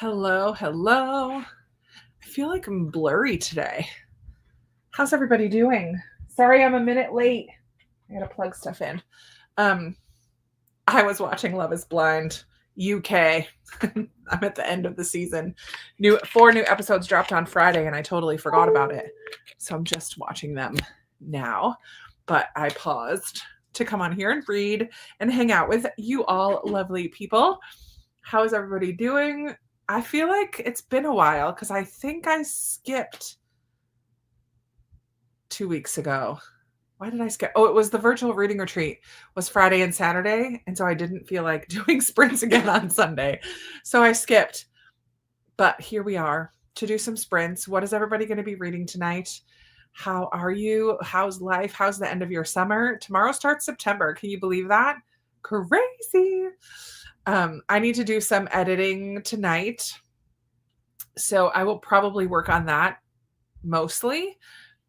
Hello, hello. I feel like I'm blurry today. How's everybody doing? Sorry I'm a minute late. I gotta plug stuff in. Um, I was watching Love is Blind UK. I'm at the end of the season. Four new episodes dropped on Friday, and I totally forgot about it. So I'm just watching them now. But I paused to come on here and read and hang out with you all lovely people. How is everybody doing? I feel like it's been a while because I think I skipped 2 weeks ago. Why did I skip? Oh, it was the virtual reading retreat was Friday and Saturday. And so I didn't feel like doing sprints again on Sunday. So I skipped. But here we are to do some sprints. What is everybody going to be reading tonight? How are you? How's life? How's the end of your summer? Tomorrow starts September. Can you believe that? Crazy. I need to do some editing tonight. So I will probably work on that mostly.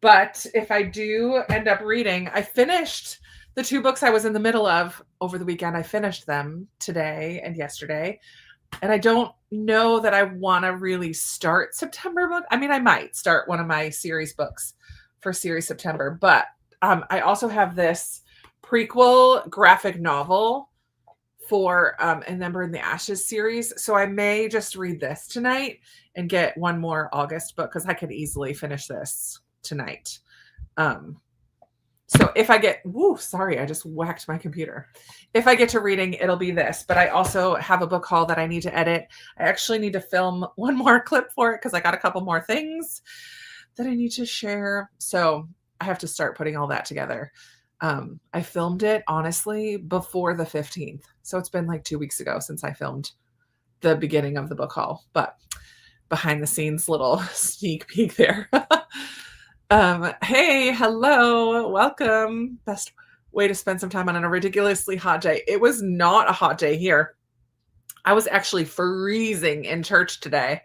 But if I do end up reading, I finished the two books I was in the middle of over the weekend. I finished them today and yesterday. And I don't know that I want to really start September book. I mean, I might start one of my series books for series September, but I also have this prequel graphic novel for A Number in the Ashes series. So I may just read this tonight and get one more August book because I could easily finish this tonight. So if I get, sorry, I just whacked my computer. If I get to reading, it'll be this, but I also have a book haul that I need to edit. I actually need to film one more clip for it because I got a couple more things that I need to share. So I have to start putting all that together. I filmed it honestly before the 15th. So it's been like 2 weeks ago since I filmed the beginning of the book haul, but behind the scenes little sneak peek there. Hey, hello, welcome. Best way to spend some time on a ridiculously hot day. It was not a hot day here. I was actually freezing in church today.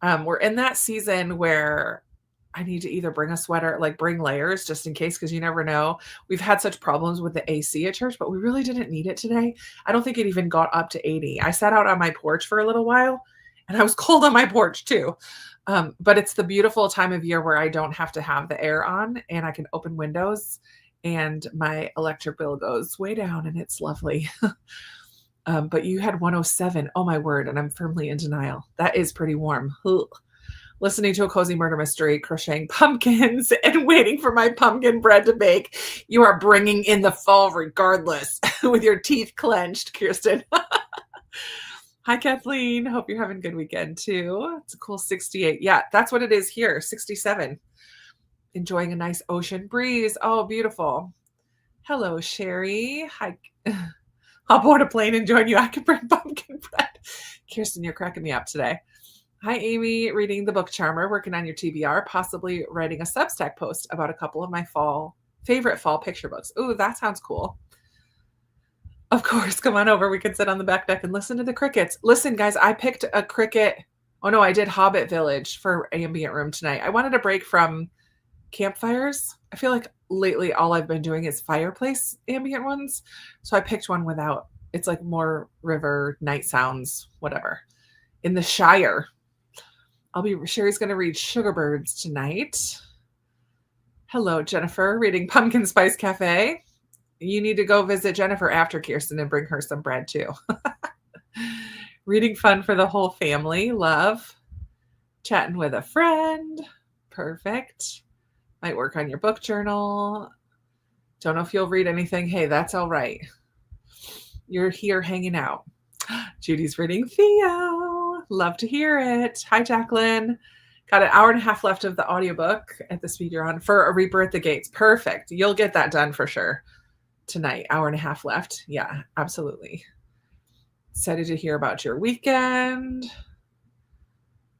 We're in that season where I need to either bring a sweater, like bring layers just in case, because you never know. We've had such problems with the AC at church, but we really didn't need it today. I don't think it even got up to 80. I sat out on my porch for a little while and I was cold on my porch too. But it's the beautiful time of year where I don't have to have the air on and I can open windows and my electric bill goes way down and it's lovely. But you had 107. Oh my word. And I'm firmly in denial. That is pretty warm. Ugh. Listening to a cozy murder mystery, crocheting pumpkins, and waiting for my pumpkin bread to bake. You are bringing in the fall regardless with your teeth clenched, Kirsten. Hi, Kathleen. Hope you're having a good weekend too. It's a cool 68. Yeah, that's what it is here, 67. Enjoying a nice ocean breeze. Oh, beautiful. Hello, Sherry. Hi. Hop on a plane and join you. I can bring pumpkin bread. Kirsten, you're cracking me up today. Hi, Amy. Reading the book Charmer, working on your TBR, possibly writing a Substack post about a couple of my favorite fall picture books. Ooh, that sounds cool. Of course, come on over. We can sit on the back deck and listen to the crickets. Listen, guys, I picked a cricket. Oh, no, I did Hobbit Village for ambient room tonight. I wanted a break from campfires. I feel like lately all I've been doing is fireplace ambient ones. So I picked one without, it's like more river, night sounds, whatever. In the Shire. Sherry's going to read Sugarbirds tonight. Hello, Jennifer, reading Pumpkin Spice Cafe. You need to go visit Jennifer after Kirsten and bring her some bread too. Reading fun for the whole family. Love. Chatting with a friend. Perfect. Might work on your book journal. Don't know if you'll read anything. Hey, that's all right. You're here hanging out. Judy's reading Theo. Love to hear it. Hi, Jacqueline. Got an hour and a half left of the audiobook at the speed you're on for A Reaper at the Gates. Perfect. You'll get that done for sure tonight. Hour and a half left. Yeah, absolutely. Excited to hear about your weekend.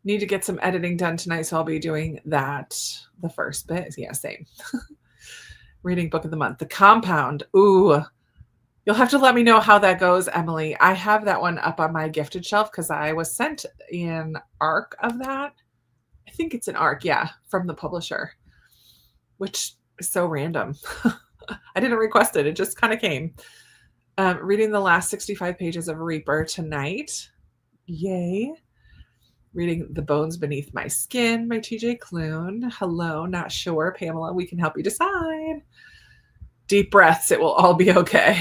Need to get some editing done tonight, so I'll be doing that the first bit. Yeah, same. Reading book of the month, The Compound. Ooh, you'll have to let me know how that goes, Emily. I have that one up on my gifted shelf because I was sent an ARC of that. I think it's an ARC, yeah, from the publisher, which is so random. I didn't request it. It just kind of came. Reading the last 65 pages of Reaper tonight. Yay. Reading The Bones Beneath My Skin by TJ Klune. Hello, not sure. Pamela, we can help you decide. Deep breaths, it will all be okay.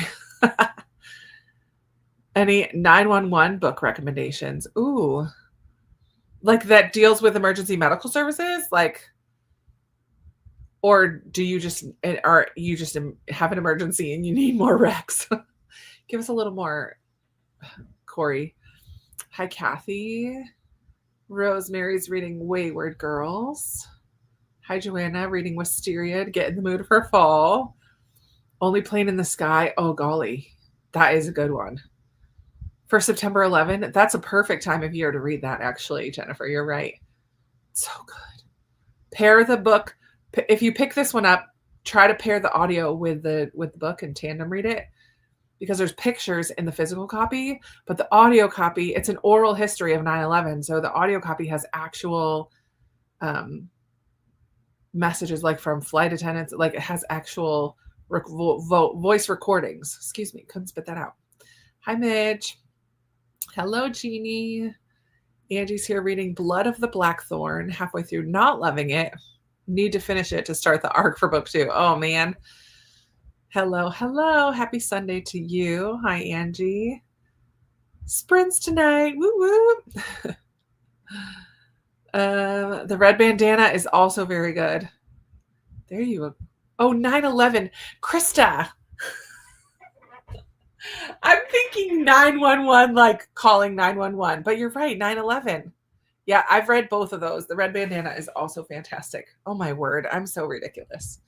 Any 911 book recommendations? Ooh. Like that deals with emergency medical services? Like, or do you just have an emergency and you need more recs? Give us a little more, Corey. Hi, Kathy. Rosemary's reading Wayward Girls. Hi, Joanna, reading Wisteria to get in the mood for fall. Only Plane in the Sky. Oh, golly. That is a good one. For September 11, that's a perfect time of year to read that, actually, Jennifer. You're right. So good. Pair the book. If you pick this one up, try to pair the audio with the book and tandem read it, because there's pictures in the physical copy, but the audio copy, it's an oral history of 9/11. So the audio copy has actual messages, like from flight attendants, like it has actual voice recordings. Excuse me, couldn't spit that out. Hi, Midge. Hello, Jeannie. Angie's here reading Blood of the Blackthorn, halfway through, not loving it. Need to finish it to start the arc for book 2. Oh, man. Hello, hello. Happy Sunday to you. Hi, Angie. Sprints tonight. Woo woo. The Red Bandana is also very good. There you go. Oh, 9/11. Krista. I'm thinking 911, like calling 911, but you're right, 9/11. Yeah, I've read both of those. The Red Bandana is also fantastic. Oh my word, I'm so ridiculous.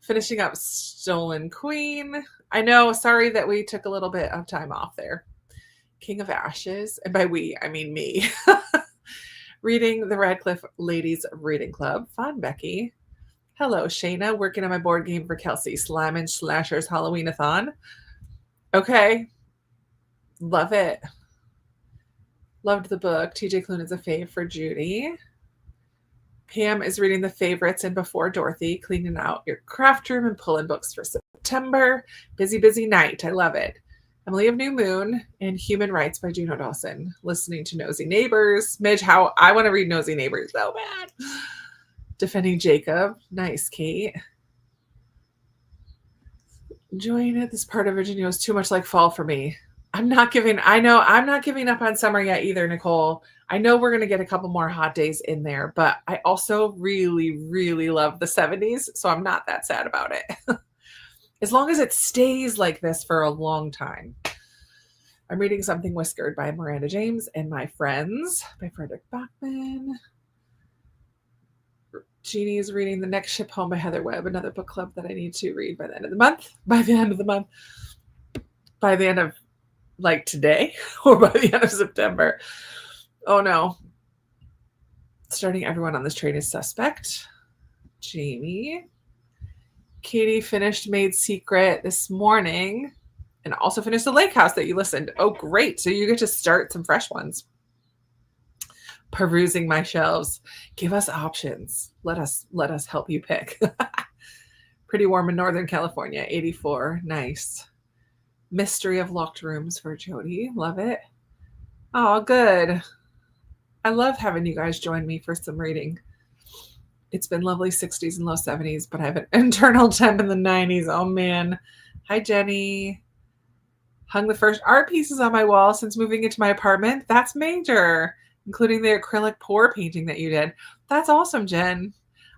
Finishing up Stolen Queen. I know, sorry that we took a little bit of time off there. King of Ashes, and by we, I mean me. Reading the Radcliffe Ladies Reading Club. Fun, Becky. Hello, Shayna. Working on my board game for Kelsey. Slam and Slashers Halloween-a-thon. Okay. Love it. Loved the book. TJ Klune is a fave for Judy. Pam is reading The Favorites and Before Dorothy. Cleaning out your craft room and pulling books for September. Busy, busy night. I love it. Emily of New Moon and Human Rights by Juno Dawson. Listening to Nosy Neighbors. Midge, how I want to read Nosy Neighbors so bad. Defending Jacob. Nice, Kate. Enjoying it. This part of Virginia was too much like fall for me. I'm not giving up on summer yet either, Nicole. I know we're going to get a couple more hot days in there, but I also really, really love the 70s, so I'm not that sad about it. As long as it stays like this for a long time. I'm reading Something Whiskered by Miranda James and My Friends by Frederick Bachman. Jeannie is reading The Next Ship Home by Heather Webb, another book club that I need to read by the end of the month. By the end of like today or by the end of September. Oh no. Starting Everyone on This Train is Suspect. Jamie. Katie finished Maid's Secret this morning and also finished The Lake House that you listened. Oh, great. So you get to start some fresh ones. Perusing my shelves. Give us options. Let us help you pick. Pretty warm in Northern California, 84. Nice. Mystery of Locked Rooms for Jody. Love it. Oh, good. I love having you guys join me for some reading. It's been lovely 60s and low 70s, but I have an internal temp in the 90s. Oh, man. Hi, Jenny. Hung the first art pieces on my wall since moving into my apartment. That's major, including the acrylic pour painting that you did. That's awesome, Jen.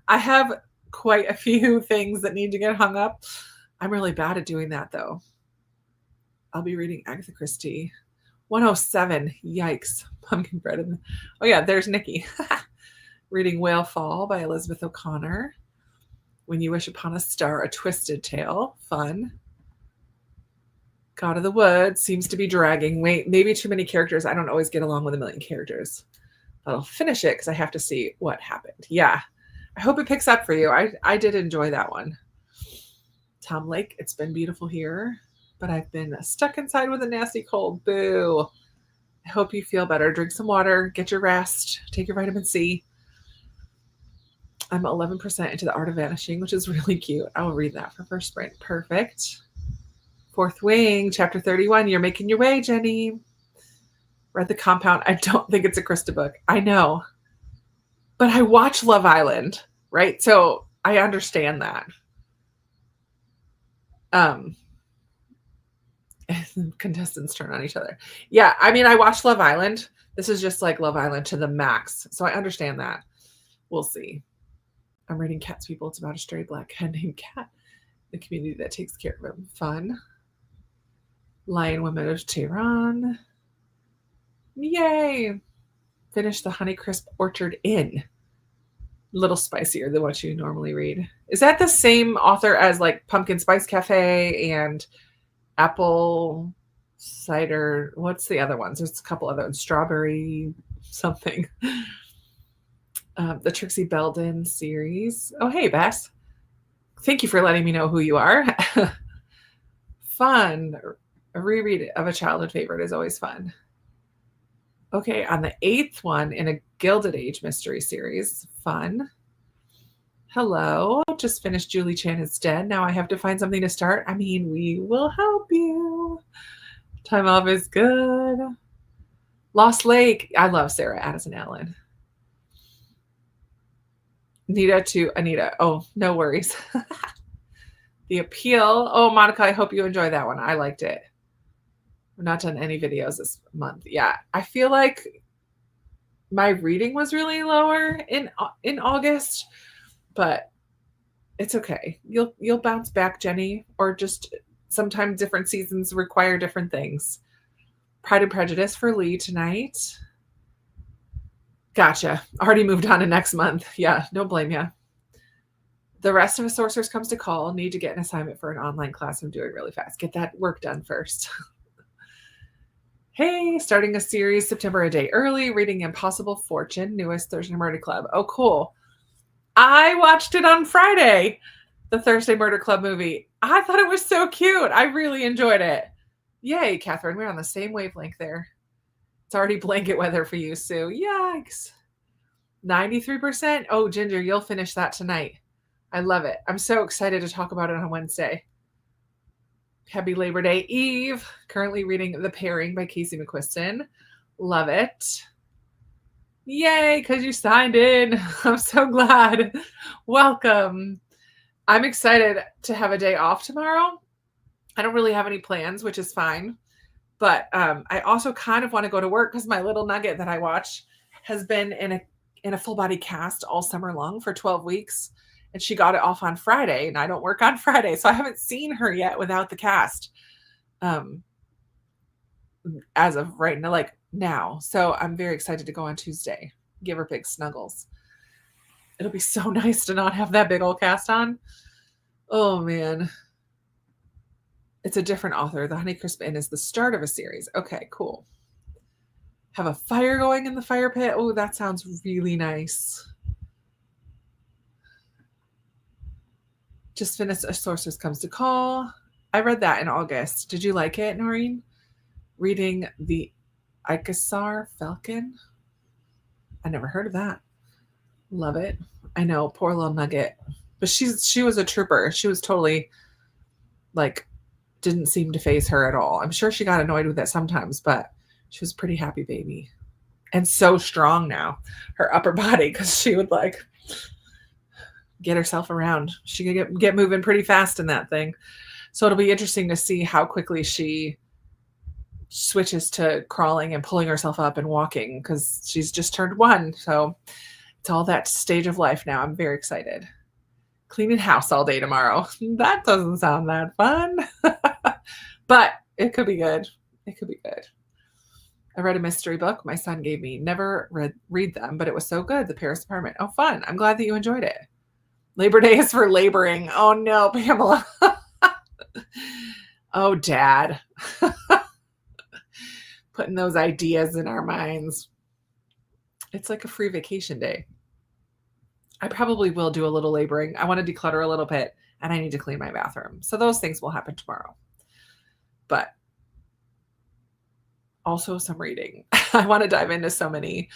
I have quite a few things that need to get hung up. I'm really bad at doing that, though. I'll be reading Agatha Christie. 107. Yikes. Pumpkin bread. Oh, yeah, there's Nikki. Reading Whale Fall by Elizabeth O'Connor. When You Wish Upon a Star, A Twisted Tale. Fun. God of the Woods seems to be dragging. Wait, maybe too many characters. I don't always get along with a million characters. But I'll finish it because I have to see what happened. Yeah. I hope it picks up for you. I did enjoy that one. Tom Lake, it's been beautiful here, but I've been stuck inside with a nasty cold. Boo. I hope you feel better. Drink some water, get your rest, take your vitamin C. I'm 11% into The Art of Vanishing, which is really cute. I'll read that for first sprint. Perfect. Fourth Wing, chapter 31. You're making your way, Jenny. Read The Compound. I don't think it's a Krista book. I know. But I watch Love Island, right? So I understand that. Contestants turn on each other. Yeah, I mean, I watched Love Island. This is just like Love Island to the max. So I understand that. We'll see. I'm reading Cat's People. It's about a stray black cat named Cat, the community that takes care of him. Fun. Lion Women of Tehran. Yay! Finish the Honeycrisp Orchard Inn. A little spicier than what you normally read. Is that the same author as like Pumpkin Spice Cafe and Apple Cider? What's the other ones? There's a couple other ones. Strawberry something. The Trixie Belden series. Oh, hey, Bess. Thank you for letting me know who you are. Fun. A reread of a childhood favorite is always fun. Okay, on the 8th one in a Gilded Age mystery series. Fun. Hello. Just finished Julie Chan is Dead. Now I have to find something to start. I mean, we will help you. Time off is good. Lost Lake. I love Sarah Addison Allen. Nita to Anita. Oh, no worries. The Appeal. Oh, Monica, I hope you enjoy that one. I liked it. We've not done any videos this month. Yeah, I feel like my reading was really lower in August, but it's okay. You'll bounce back, Jenny, or just sometimes different seasons require different things. Pride and Prejudice for Lee tonight. Gotcha. Already moved on to next month. Yeah, don't blame you. The rest of a Sorceress Comes to Call. Need to get an assignment for an online class I'm doing really fast. Get that work done first. Hey, starting a series September a day early, reading Impossible Fortune, newest Thursday Murder Club. Oh, cool. I watched it on Friday, the Thursday Murder Club movie. I thought it was so cute. I really enjoyed it. Yay, Catherine. We're on the same wavelength there. It's already blanket weather for you, Sue. Yikes. 93%. Oh, Ginger, you'll finish that tonight. I love it. I'm so excited to talk about it on Wednesday. Happy Labor Day Eve. Currently reading The Pairing by Casey McQuiston. Love it. Yay, because you signed in. I'm so glad. Welcome. I'm excited to have a day off tomorrow. I don't really have any plans, which is fine. But I also kind of want to go to work because my little nugget that I watch has been in a full body cast all summer long for 12 weeks. And she got it off on Friday, and I don't work on Friday. So I haven't seen her yet without the cast as of right now, like now. So I'm very excited to go on Tuesday, give her big snuggles. It'll be so nice to not have that big old cast on. Oh, man. It's a different author. The Honeycrisp Inn is the start of a series. Okay, cool. Have a fire going in the fire pit. Oh, that sounds really nice. Just finished A Sorceress Comes to Call. I read that in August. Did you like it, Noreen? Reading The Icosar Falcon. I never heard of that. Love it. I know, poor little nugget. But she was a trooper. She was totally like, didn't seem to faze her at all. I'm sure she got annoyed with it sometimes, but she was a pretty happy baby. And so strong now. Her upper body, because she would like get herself around. She could get moving pretty fast in that thing. So it'll be interesting to see how quickly she switches to crawling and pulling herself up and walking, because she's just turned 1. So it's all that stage of life now. I'm very excited. Cleaning house all day tomorrow. That doesn't sound that fun. But it could be good. It could be good. I read a mystery book my son gave me. Never read them, but it was so good. The Paris Apartment. Oh, fun. I'm glad that you enjoyed it. Labor Day is for laboring. Oh, no, Pamela. Oh, Dad. Putting those ideas in our minds. It's like a free vacation day. I probably will do a little laboring. I want to declutter a little bit, and I need to clean my bathroom. So those things will happen tomorrow. But also some reading. I want to dive into so many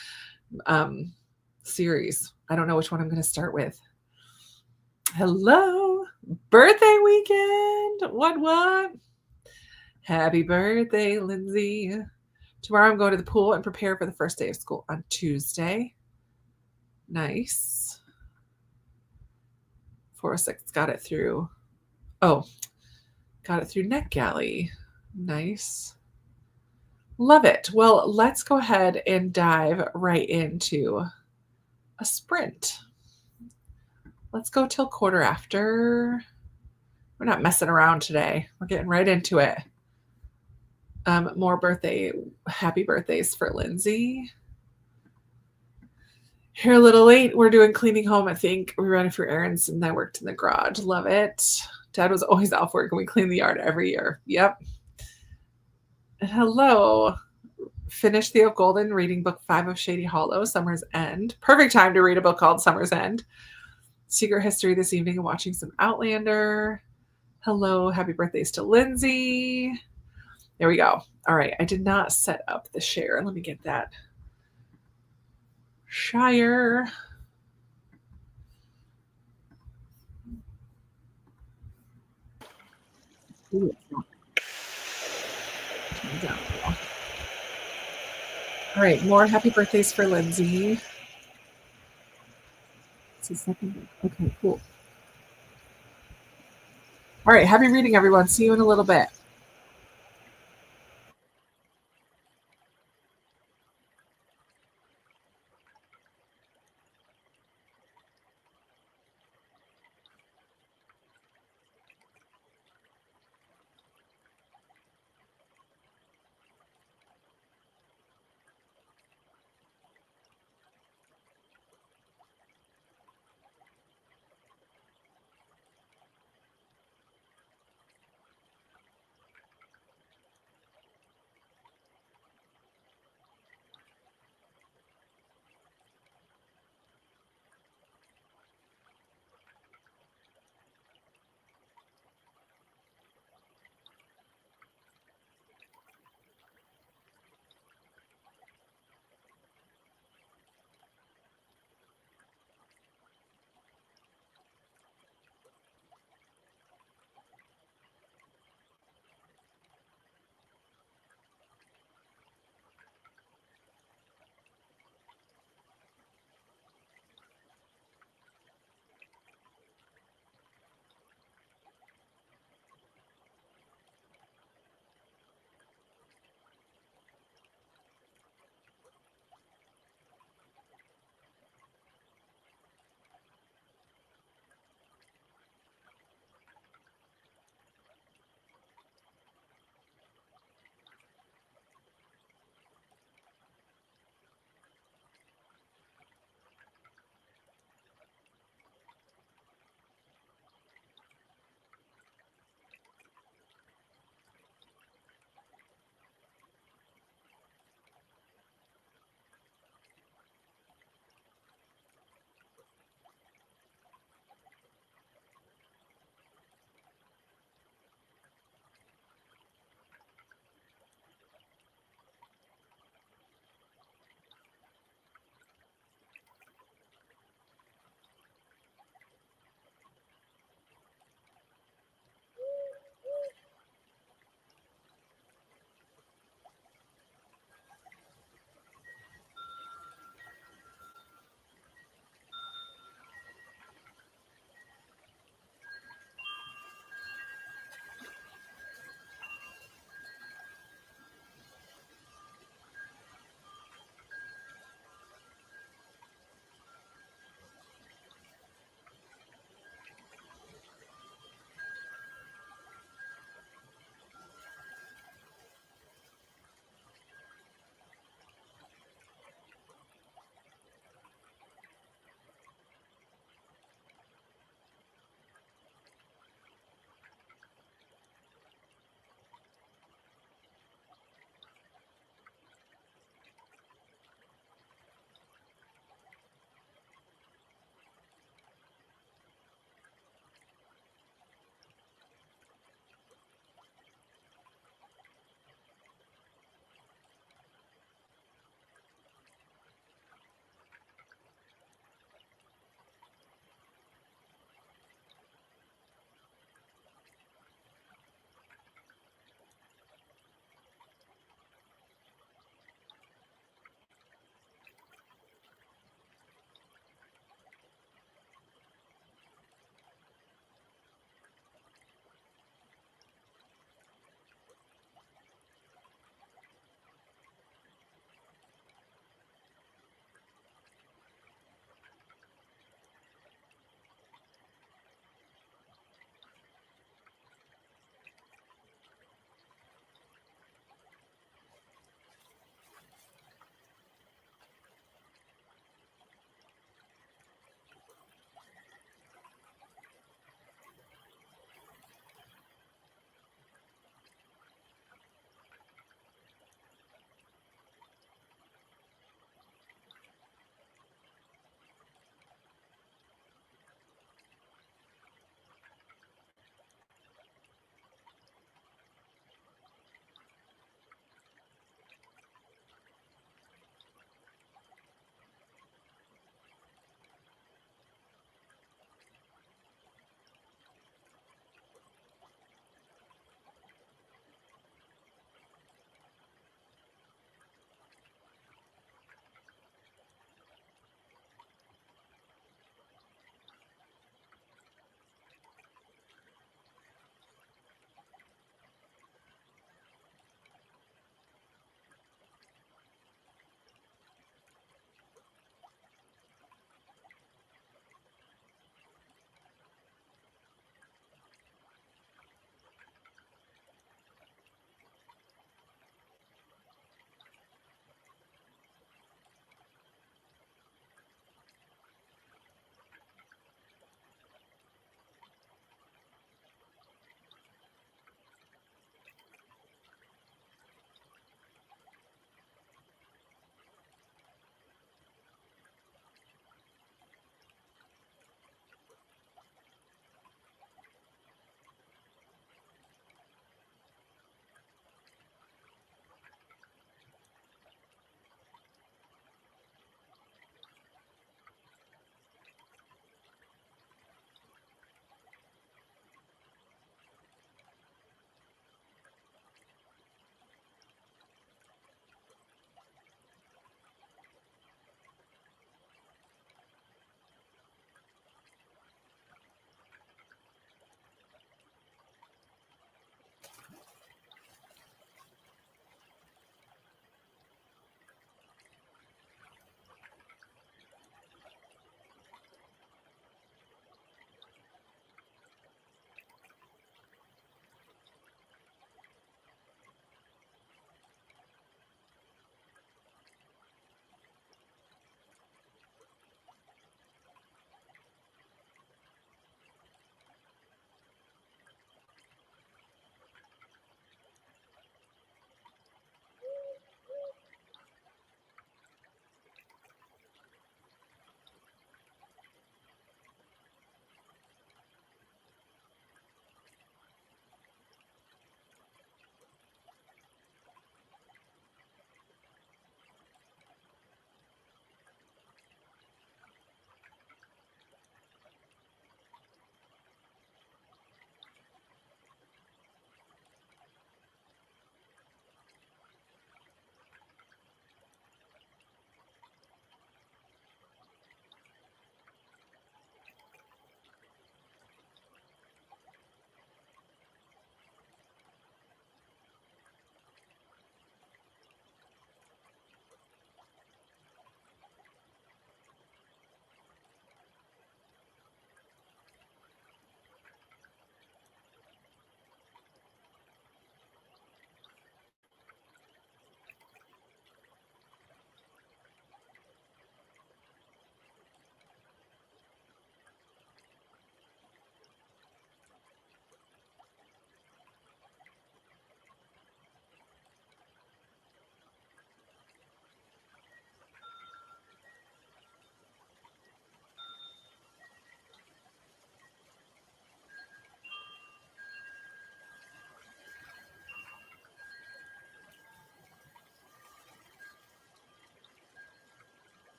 series. I don't know which one I'm going to start with. Hello. Birthday weekend. What? Happy birthday, Lindsay. Tomorrow I'm going to the pool and prepare for the first day of school on Tuesday. Nice. 406 got it through. Oh, got it through NetGalley. Nice. Love it. Well, let's go ahead and dive right into a sprint. Let's go till quarter after. We're not messing around today. We're getting right into it. More happy birthdays for Lindsay. Here a little late. We're doing cleaning home, I think. We ran a few errands and I worked in the garage. Love it. Dad was always off work and we clean the yard every year. Yep. Hello. Finished Theo Golden reading book 5 of Shady Hollow, Summer's End. Perfect time to read a book called Summer's End. Secret History this evening and watching some Outlander. Hello. Happy birthdays to Lindsay. There we go. All right. I did not set up the share. Let me get that. Shire. Ooh, all right, more happy birthdays for Lindsay. It's the second. Okay, cool. All right, happy reading, everyone. See you in a little bit.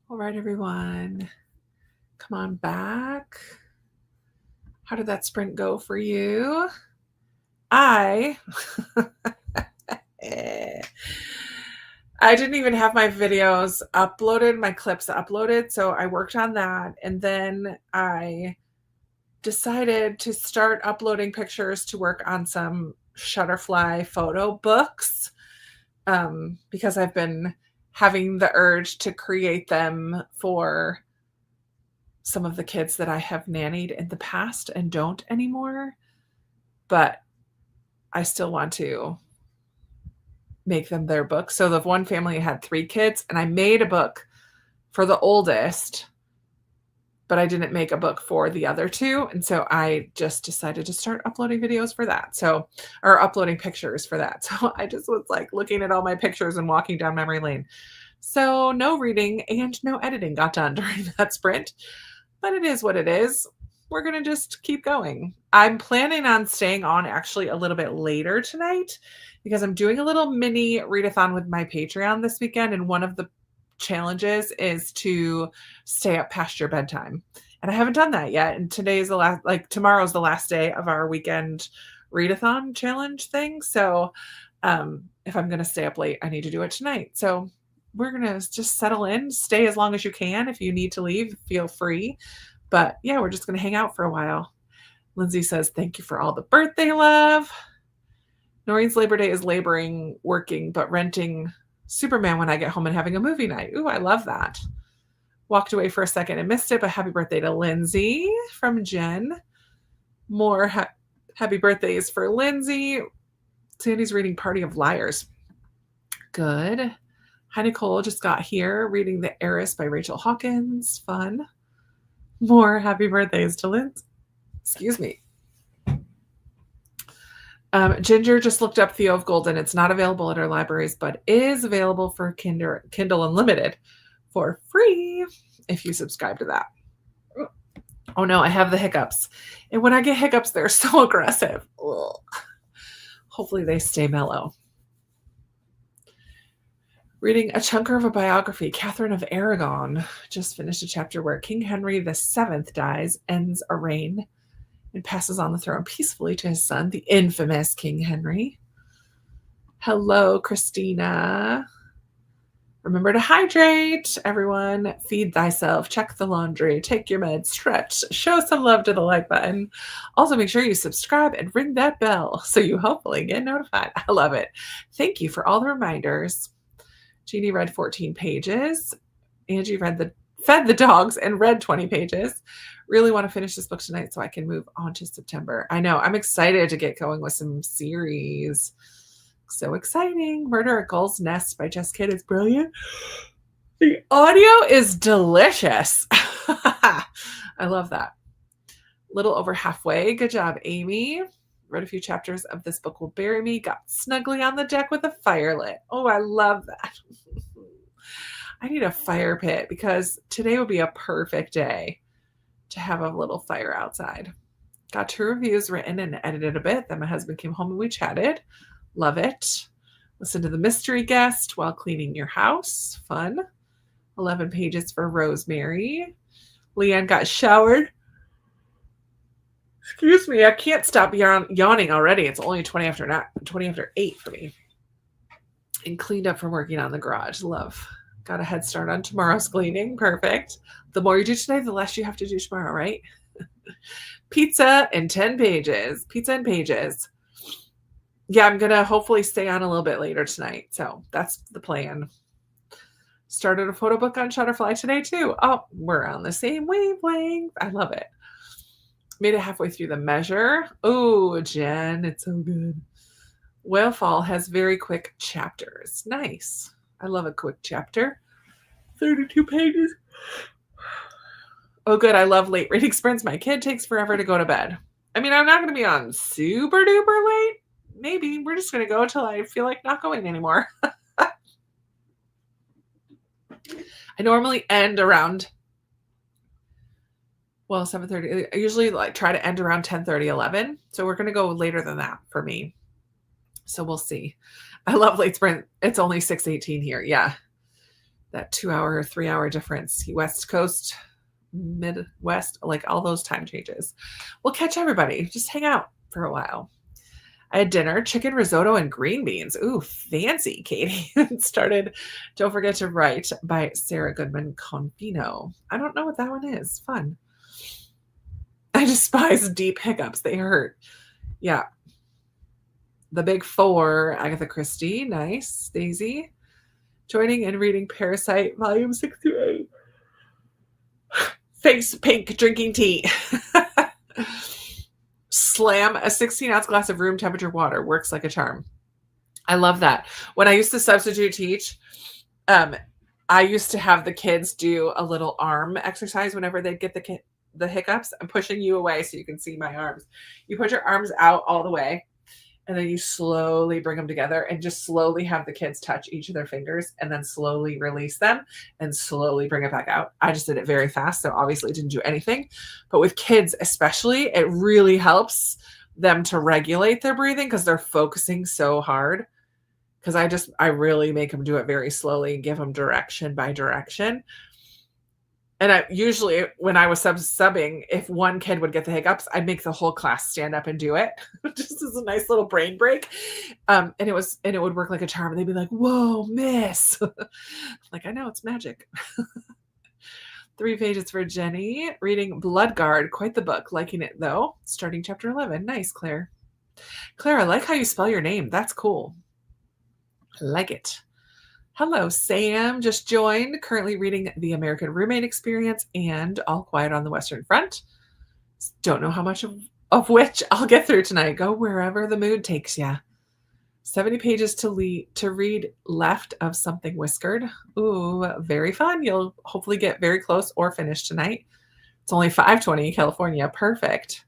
All right, everyone. Come on back. How did that sprint go for you? I didn't even have my videos uploaded, my clips uploaded. So I worked on that. And then I decided to start uploading pictures to work on some Shutterfly photo books because I've been having the urge to create them for some of the kids that I have nannied in the past and don't anymore. But I still want to make them their book. So the one family had 3 kids, and I made a book for the oldest, but I didn't make a book for the other 2. And so I just decided to start uploading videos for that. So, or uploading pictures for that. So I just was like looking at all my pictures and walking down memory lane. So no reading and no editing got done during that sprint, but it is what it is. We're going to just keep going. I'm planning on staying on actually a little bit later tonight because I'm doing a little mini readathon with my Patreon this weekend. And one of the challenges is to stay up past your bedtime. And I haven't done that yet. And today's the last, like tomorrow's the last day of our weekend readathon challenge thing. So if I'm going to stay up late, I need to do it tonight. So we're going to just settle in, stay as long as you can. If you need to leave, feel free. But yeah, we're just going to hang out for a while. Lindsay says, thank you for all the birthday love. Noreen's Labor Day is laboring, working, but renting Superman when I get home and having a movie night. Ooh, I love that. Walked away for a second and missed it, but happy birthday to Lindsay from Jen. More happy birthdays for Lindsay. Sandy's reading Party of Liars. Good. Hi, Nicole just got here reading The Heiress by Rachel Hawkins. Fun. More happy birthdays to Lindsay. Excuse me. Ginger just looked up Theo of Golden. It's not available at our libraries, but is available for Kindle Unlimited for free if you subscribe to that. Oh no, I have the hiccups. And when I get hiccups, they're so aggressive. Ugh. Hopefully they stay mellow. Reading a chunker of a biography, Catherine of Aragon. Just finished a chapter where King Henry VII dies, ends a reign, and passes on the throne peacefully to his son, the infamous King Henry. Hello, Christina. Remember to hydrate, everyone. Feed thyself, check the laundry, take your meds, stretch, show some love to the like button. Also, make sure you subscribe and ring that bell so you hopefully get notified. I love it. Thank you for all the reminders. Jeannie read 14 pages. Angie fed the dogs and read 20 pages. Really want to finish this book tonight so I can move on to September. I know. I'm excited to get going with some series. So exciting. Murder at Gull's Nest by Jess Kidd is brilliant. The audio is delicious. I love that. Little over halfway. Good job, Amy. Read a few chapters of This Book Will Bury Me. Got snugly on the deck with a fire lit. Oh, I love that. I need a fire pit because today would be a perfect day to have a little fire outside. Got 2 reviews written and edited a bit. Then my husband came home and we chatted. Love it. Listen to The Mystery Guest while cleaning your house. Fun. 11 pages for Rosemary. Leanne got showered. Excuse me, I can't stop yawning already. It's only 20 after 8 for me. And cleaned up from working on the garage. Love. Got a head start on tomorrow's cleaning. Perfect. The more you do today, the less you have to do tomorrow, right? Pizza and 10 pages. Pizza and pages. Yeah, I'm going to hopefully stay on a little bit later tonight. So that's the plan. Started a photo book on Shutterfly today too. Oh, we're on the same wavelength. I love it. Made it halfway through The Measure. Oh, Jen, it's so good. Whalefall has very quick chapters. Nice. I love a quick chapter. 32 pages. Oh, good. I love late reading sprints. My kid takes forever to go to bed. I mean, I'm not going to be on super duper late. Maybe. We're just going to go until I feel like not going anymore. I normally end around 7:30. I usually try to end around 10:30, 11. So we're going to go later than that for me. So we'll see. I love late sprint. It's only 6:18 here. Yeah. that 2 hour, 3 hour difference. West Coast, Midwest, like all those time changes. We'll catch everybody. Just hang out for a while. I had dinner, chicken risotto and green beans. Ooh, fancy, Katie. Started Don't Forget to Write by Sarah Goodman Confino. I don't know what that one is. Fun. I despise deep hiccups. They hurt. Yeah. The Big Four, Agatha Christie. Nice. Daisy. Joining and reading Parasite, volume 6 through 8. Face pink, drinking tea. Slam a 16-ounce glass of room temperature water. Works like a charm. I love that. When I used to substitute teach, I used to have the kids do a little arm exercise whenever they'd get the hiccups. I'm pushing you away so you can see my arms. You put your arms out all the way, and then you slowly bring them together and just slowly have the kids touch each of their fingers and then slowly release them and slowly bring it back out. I just did it very fast, so obviously it didn't do anything. But with kids especially, it really helps them to regulate their breathing because they're focusing so hard. Because I really make them do it very slowly and give them direction by direction. And I usually, when I was subbing, if one kid would get the hiccups, I'd make the whole class stand up and do it, just as a nice little brain break. And it would work like a charm. They'd be like, "Whoa, miss!" Like, I know, it's magic. 3 pages for Jenny. Reading Bloodguard, quite the book. Liking it though. Starting chapter 11. Nice, Claire. Claire, I like how you spell your name. That's cool. I like it. Hello, Sam. Just joined. Currently reading The American Roommate Experience and All Quiet on the Western Front. Don't know how much of which I'll get through tonight. Go wherever the mood takes ya. 70 pages to read left of Something Whiskered. Ooh, very fun. You'll hopefully get very close or finish tonight. It's only 5:20 California. Perfect.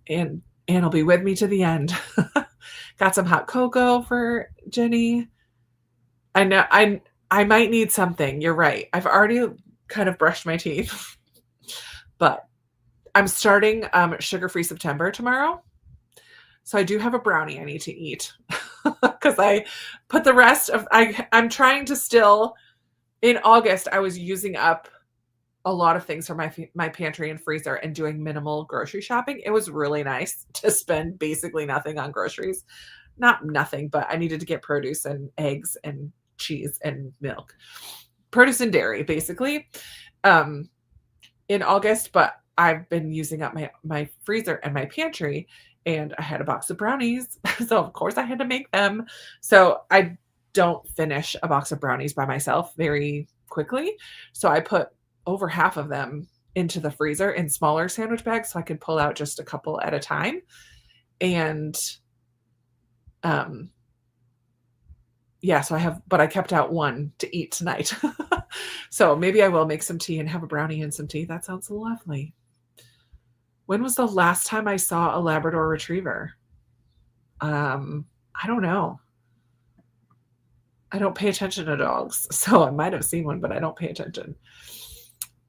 And Anne will be with me to the end. Got some hot cocoa for Jenny. I know I might need something. You're right. I've already kind of brushed my teeth, but I'm starting sugar-free September tomorrow. So I do have a brownie I need to eat because I put the rest of, I'm trying to still, in August, I was using up a lot of things from my pantry and freezer and doing minimal grocery shopping. It was really nice to spend basically nothing on groceries. Not nothing, but I needed to get produce and eggs and cheese and milk. Produce and dairy, basically, in August, but I've been using up my freezer and my pantry, and I had a box of brownies. So of course I had to make them. So I don't finish a box of brownies by myself very quickly. So I put over half of them into the freezer in smaller sandwich bags so I could pull out just a couple at a time. And yeah, so I kept out one to eat tonight. So maybe I will make some tea and have a brownie and some tea. That sounds lovely. When was the last time I saw a Labrador Retriever? I don't know. I don't pay attention to dogs, so I might have seen one, but I don't pay attention.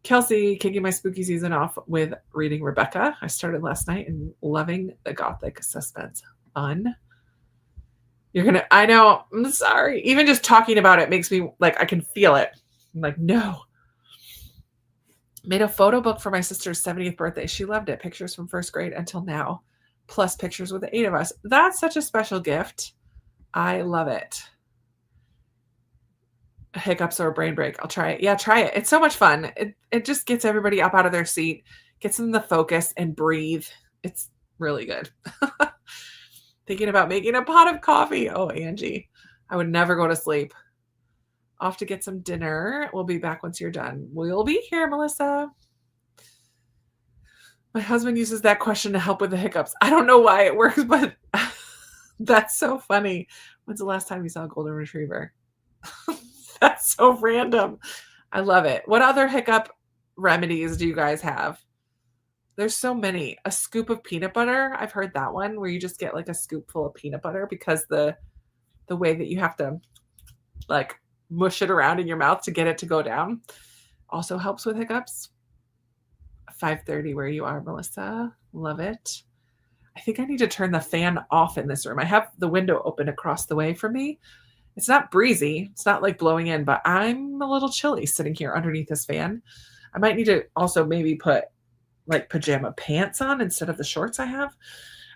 Kelsey, kicking my spooky season off with reading Rebecca. I started last night and loving the gothic suspense. Fun. I know, I'm sorry. Even just talking about it makes me like, I can feel it. I'm like, no. Made a photo book for my sister's 70th birthday. She loved it. Pictures from first grade until now, plus pictures with the 8 of us. That's such a special gift. I love it. Hiccups or a brain break. I'll try it. Yeah, try it. It's so much fun. It just gets everybody up out of their seat, gets them to focus and breathe. It's really good. Thinking about making a pot of coffee. Oh, Angie, I would never go to sleep. Off to get some dinner. We'll be back once you're done. We'll be here, Melissa. My husband uses that question to help with the hiccups. I don't know why it works, but that's so funny. When's the last time you saw a golden retriever? That's so random. I love it. What other hiccup remedies do you guys have? There's so many. A scoop of peanut butter. I've heard that one where you just get like a scoop full of peanut butter because the way that you have to like mush it around in your mouth to get it to go down also helps with hiccups. 5:30 where you are, Melissa. Love it. I think I need to turn the fan off in this room. I have the window open across the way from me, It's not breezy. It's not like blowing in, but I'm a little chilly sitting here underneath this fan. I might need to also maybe put like pajama pants on instead of the shorts I have.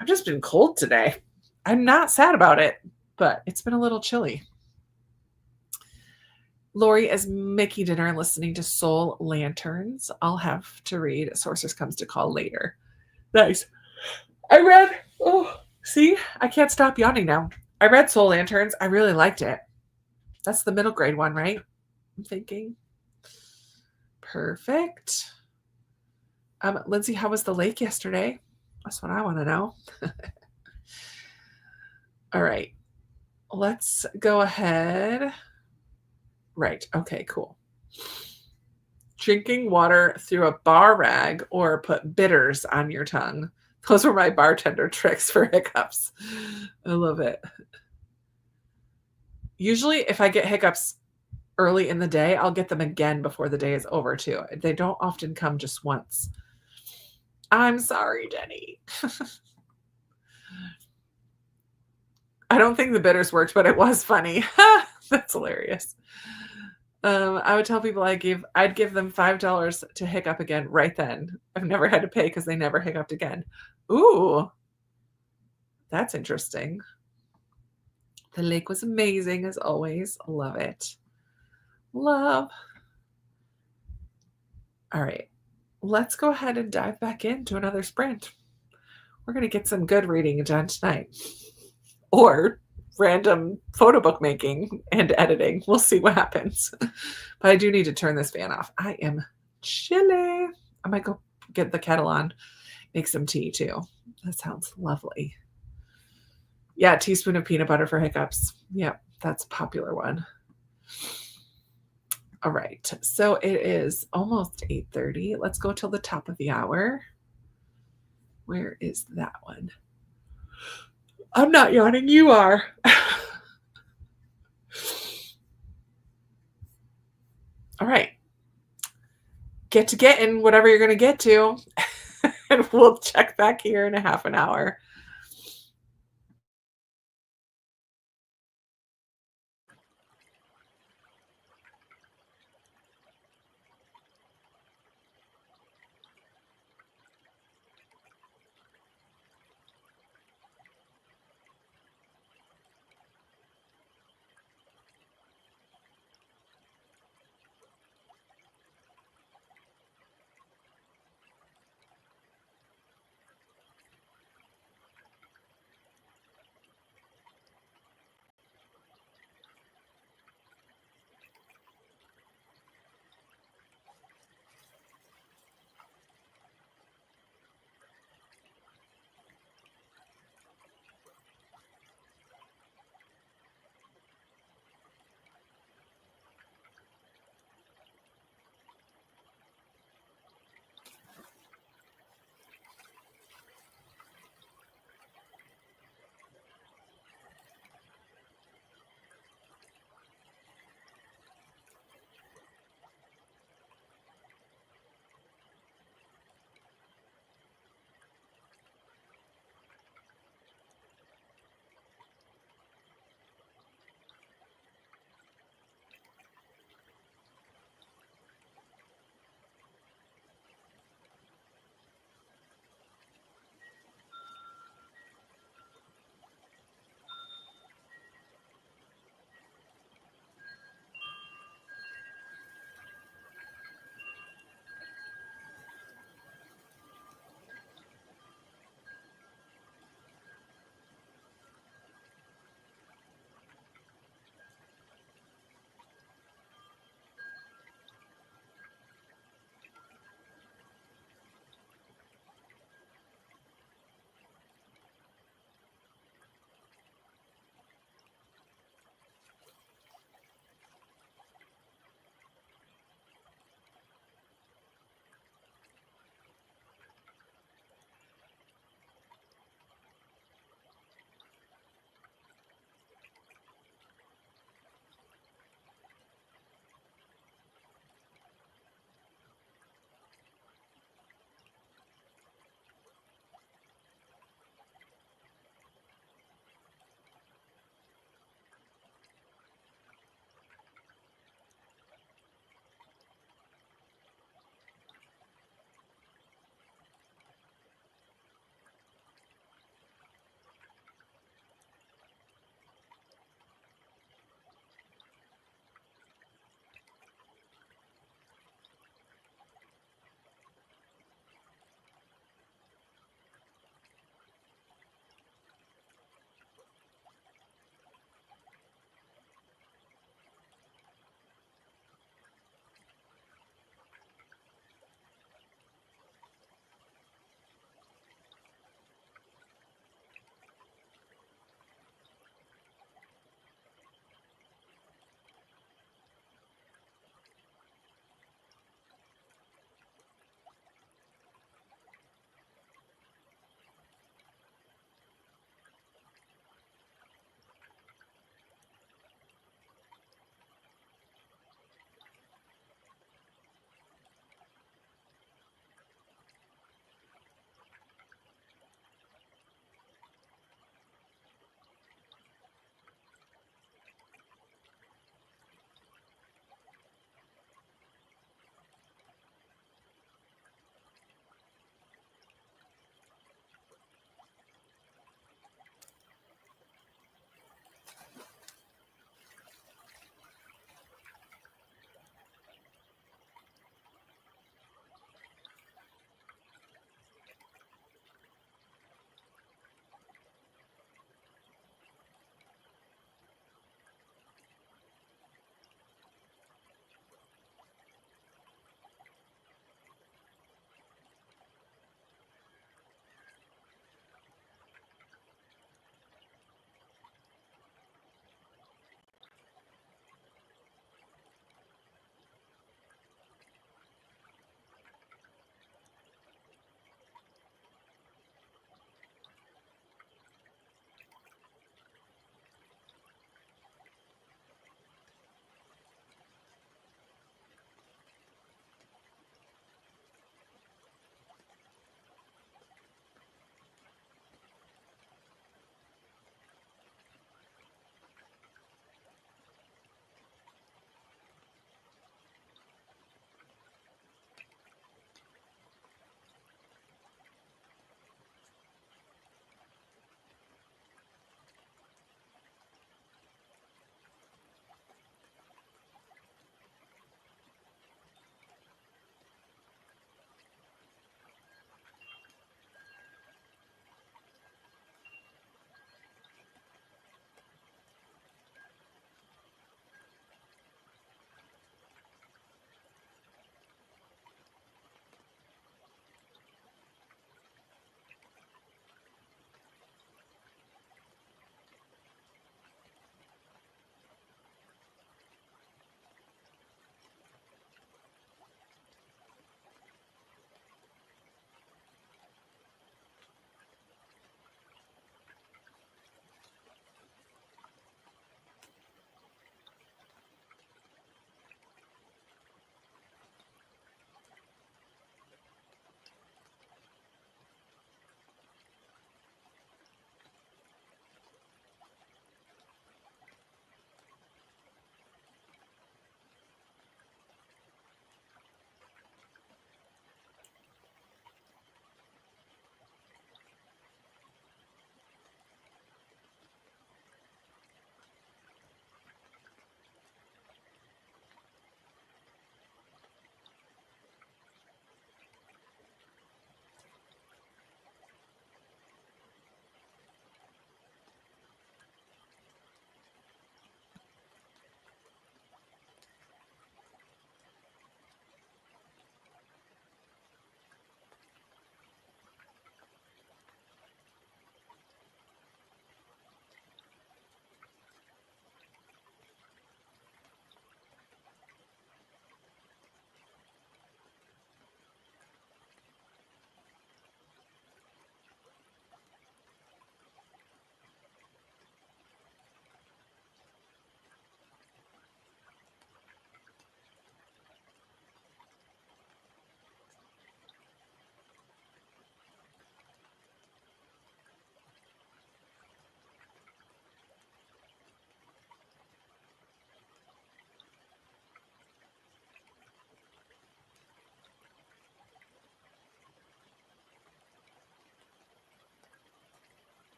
I've just been cold today. I'm not sad about it, but it's been a little chilly. Lori is making dinner and listening to Soul Lanterns. I'll have to read Sorceress Comes to Call later. Nice. I read, oh, see, I can't stop yawning now. I read Soul Lanterns. I really liked it. That's the middle grade one, right? I'm thinking. Perfect. Lindsay, how was the lake yesterday? That's what I want to know. All right. Let's go ahead. Right. Okay, cool. Drinking water through a bar rag or put bitters on your tongue. Those were my bartender tricks for hiccups. I love it. Usually, if I get hiccups early in the day, I'll get them again before the day is over, too. They don't often come just once. I'm sorry, Jenny. I don't think the bitters worked, but it was funny. That's hilarious. I would tell people I'd give them $5 to hiccup again right then. I've never had to pay because they never hiccuped again. Ooh, that's interesting. The lake was amazing as always. Love it. Love. All right. Let's go ahead and dive back into another sprint. We're going to get some good reading done tonight. Or random photo book making and editing. We'll see what happens. But I do need to turn this fan off. I am chilly. I might go get the kettle on, make some tea too. That sounds lovely. Yeah, teaspoon of peanut butter for hiccups. Yep, that's a popular one. All right, so it is almost 8:30. Let's go till the top of the hour. Where is that one? I'm not yawning, you are. All right. Get to getting whatever you're going to get to. And we'll check back here in a half an hour.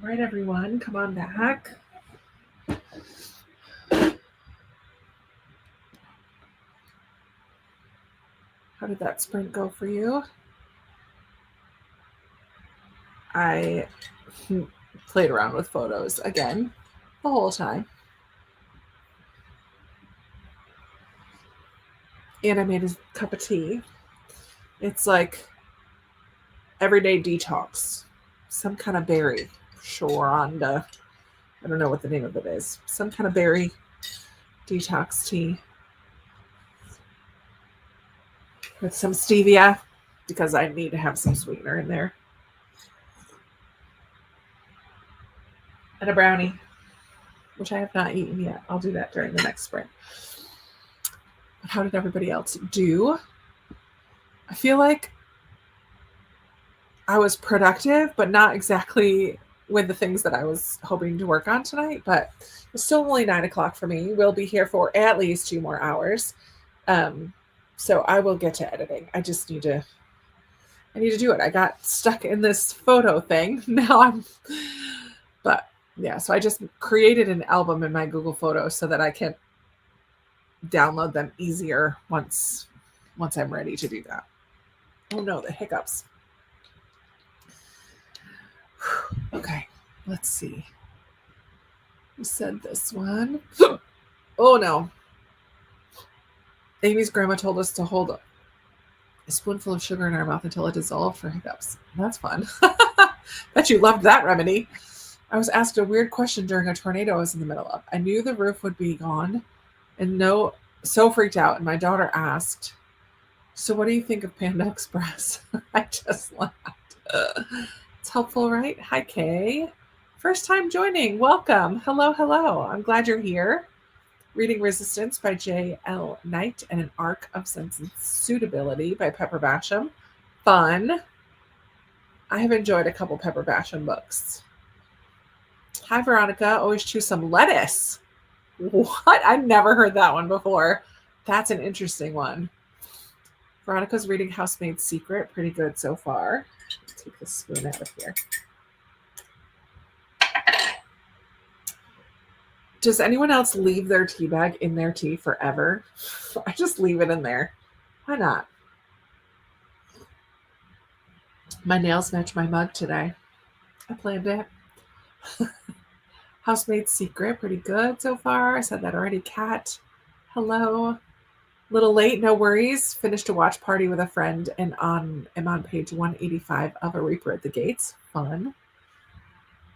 All right, everyone, come on back. How did that sprint go for you? I played around with photos again the whole time. And I made a cup of tea. It's like everyday detox. Some kind of berry. Sharonda. I don't know what the name of it is. Some kind of berry detox tea. With some stevia because I need to have some sweetener in there. And a brownie, which I have not eaten yet. I'll do that during the next sprint. But how did everybody else do? I feel like I was productive, but not exactly with the things that I was hoping to work on tonight. But it's still only 9 o'clock for me. We'll be here for at least 2 more hours. So I will get to editing. I need to do it. I got stuck in this photo thing. But yeah, so I just created an album in my Google Photos so that I can download them easier once I'm ready to do that. Oh no, the hiccups. Okay, let's see. We said this one. Oh no. Amy's grandma told us to hold a spoonful of sugar in our mouth until it dissolved for hiccups. That's fun. Bet you loved that remedy. I was asked a weird question during a tornado I was in the middle of. I knew the roof would be gone and so freaked out. And my daughter asked, so what do you think of Panda Express? I just laughed. It's helpful, right? Hi, Kay. First time joining. Welcome. Hello, hello. I'm glad you're here. Reading Resistance by J.L. Knight and An Arc of Sense and Suitability by Pepper Basham. Fun. I have enjoyed a couple Pepper Basham books. Hi, Veronica. Always choose some lettuce. What? I've never heard that one before. That's an interesting one. Veronica's reading Housemaid's Secret. Pretty good so far. Take the spoon out of here. Does anyone else leave their tea bag in their tea forever? I just leave it in there. Why not? My nails match my mug today. I planned it. Housemaid's Secret, pretty good so far. I said that already. Kat, hello. Little late, no worries. Finished a watch party with a friend and am on page 185 of A Reaper at the Gates. Fun.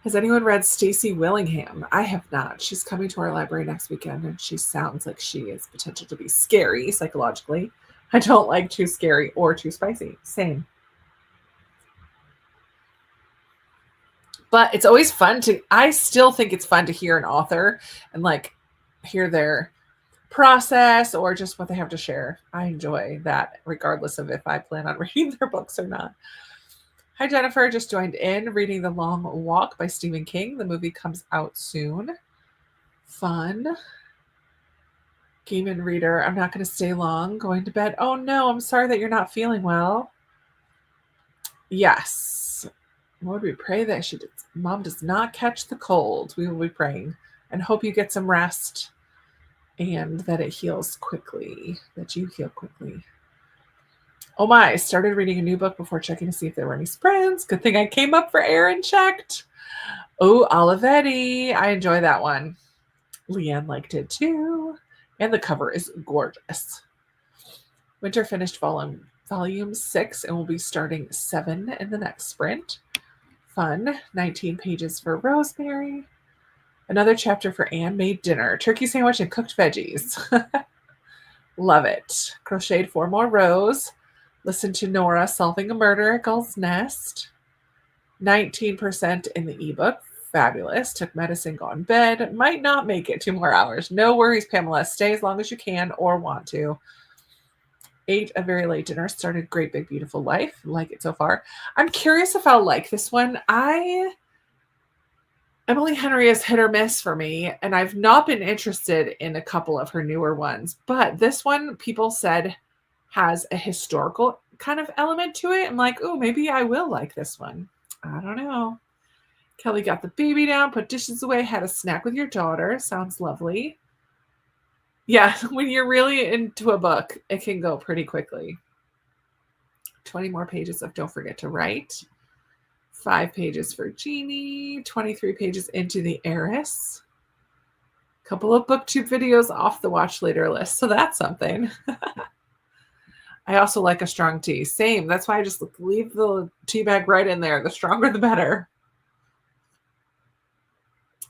Has anyone read Stacy Willingham? I have not. She's coming to our library next weekend, and she sounds like she has potential to be scary psychologically. I don't like too scary or too spicy. Same. But it's always fun I still think it's fun to hear an author and like hear their process or just what they have to share. I enjoy that regardless of if I plan on reading their books or not. Hi, Jennifer. Just joined in reading The Long Walk by Stephen King. The movie comes out soon. Fun. Gaiman reader. I'm not going to stay long. Going to bed. Oh, no. I'm sorry that you're not feeling well. Yes. Lord, we pray that Mom does not catch the cold. We will be praying and hope you get some rest and that it heals quickly, that you heal quickly. Oh my, I started reading a new book before checking to see if there were any sprints. Good thing I came up for air and checked. Oh, Olivetti. I enjoy that one. Leanne liked it too. And the cover is gorgeous. Winter finished volume 6 and will be starting 7 in the next sprint. Fun. 19 pages for Rosemary. Another chapter for Anne made dinner. Turkey sandwich and cooked veggies. Love it. Crocheted 4 more rows. Listen to Nora solving a murder at Gull's Nest. 19% in the ebook. Fabulous. Took medicine, gone to bed. Might not make it 2 more hours. No worries, Pamela. Stay as long as you can or want to. 8, A Very Late Dinner. Started Great Big Beautiful Life. Like it so far. I'm curious if I'll like this one. Emily Henry is hit or miss for me, and I've not been interested in a couple of her newer ones. But this one, people said, has a historical kind of element to it. I'm like, oh, maybe I will like this one. I don't know. Kelly got the baby down, put dishes away, had a snack with your daughter. Sounds lovely. Yeah, when you're really into a book, it can go pretty quickly. 20 more pages of Don't Forget to Write. 5 pages for Jeannie. 23 pages into The Heiress. Couple of booktube videos off the watch later list, so that's something. I also like a strong tea. Same. That's why I just leave the tea bag right in there. The stronger, the better.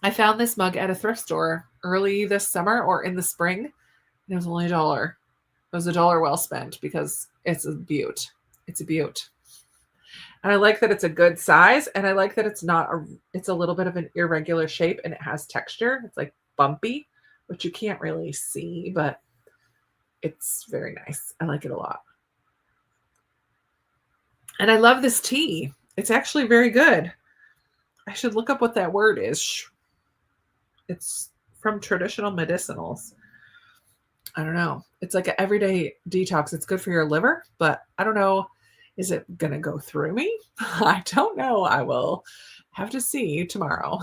I found this mug at a thrift store early this summer or in the spring. And it was only $1. It was $1 well spent because it's a beaut. It's a beaut. And I like that it's a good size, and I like that it's a little bit of an irregular shape, and it has texture. It's like bumpy, which you can't really see, but it's very nice. I like it a lot. And I love this tea. It's actually very good. I should look up what that word is. It's from Traditional Medicinals. I don't know. It's like an everyday detox. It's good for your liver, but I don't know. Is it going to go through me? I don't know. I will have to see tomorrow.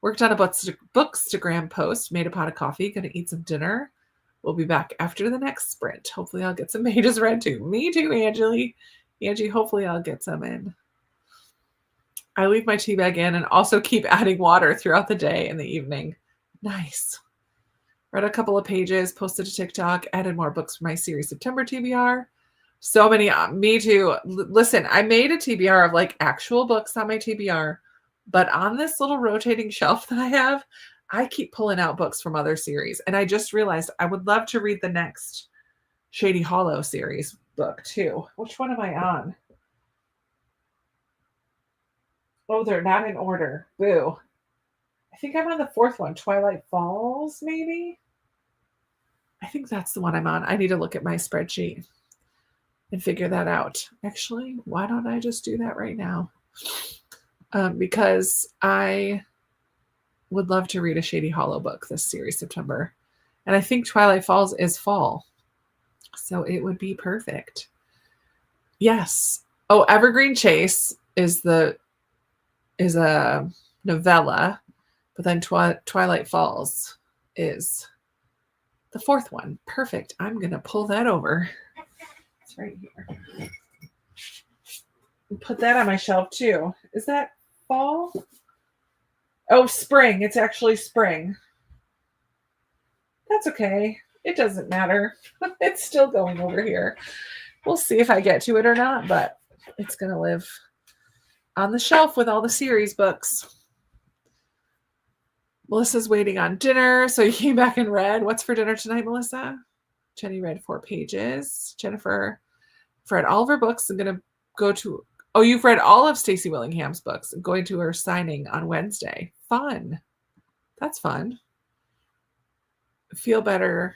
Worked on a Bookstagram post, made a pot of coffee, going to eat some dinner. We'll be back after the next sprint. Hopefully I'll get some pages read too. Me too, Angie, hopefully I'll get some in. I leave my tea bag in and also keep adding water throughout the day and the evening. Nice. Read a couple of pages, posted a TikTok, added more books for my series September TBR. So many, me too. Listen, I made a TBR of like actual books on my TBR, but on this little rotating shelf that I have, I keep pulling out books from other series. And I just realized I would love to read the next Shady Hollow series book too. Which one am I on? Oh, they're not in order. Boo. I think I'm on the 4th one. Twilight Falls, maybe? I think that's the one I'm on. I need to look at my spreadsheet and figure that out. Actually, why don't I just do that right now? Because I would love to read a Shady Hollow book this series, September. And I think Twilight Falls is fall. So it would be perfect. Yes. Oh, Evergreen Chase is a novella, but then Twilight Falls is the 4th one. Perfect. I'm going to pull that over. It's right here. Put that on my shelf too. Is that fall? Oh, spring. It's actually spring. That's okay. It doesn't matter. It's still going over here. We'll see if I get to it or not, but it's going to live on the shelf with all the series books. Melissa's waiting on dinner, so you came back and read. What's for dinner tonight, Melissa? Jenny read 4 pages. Jennifer read all of her books. I'm going to go to... Oh, you've read all of Stacey Willingham's books. I'm going to her signing on Wednesday. Fun. That's fun. Feel better.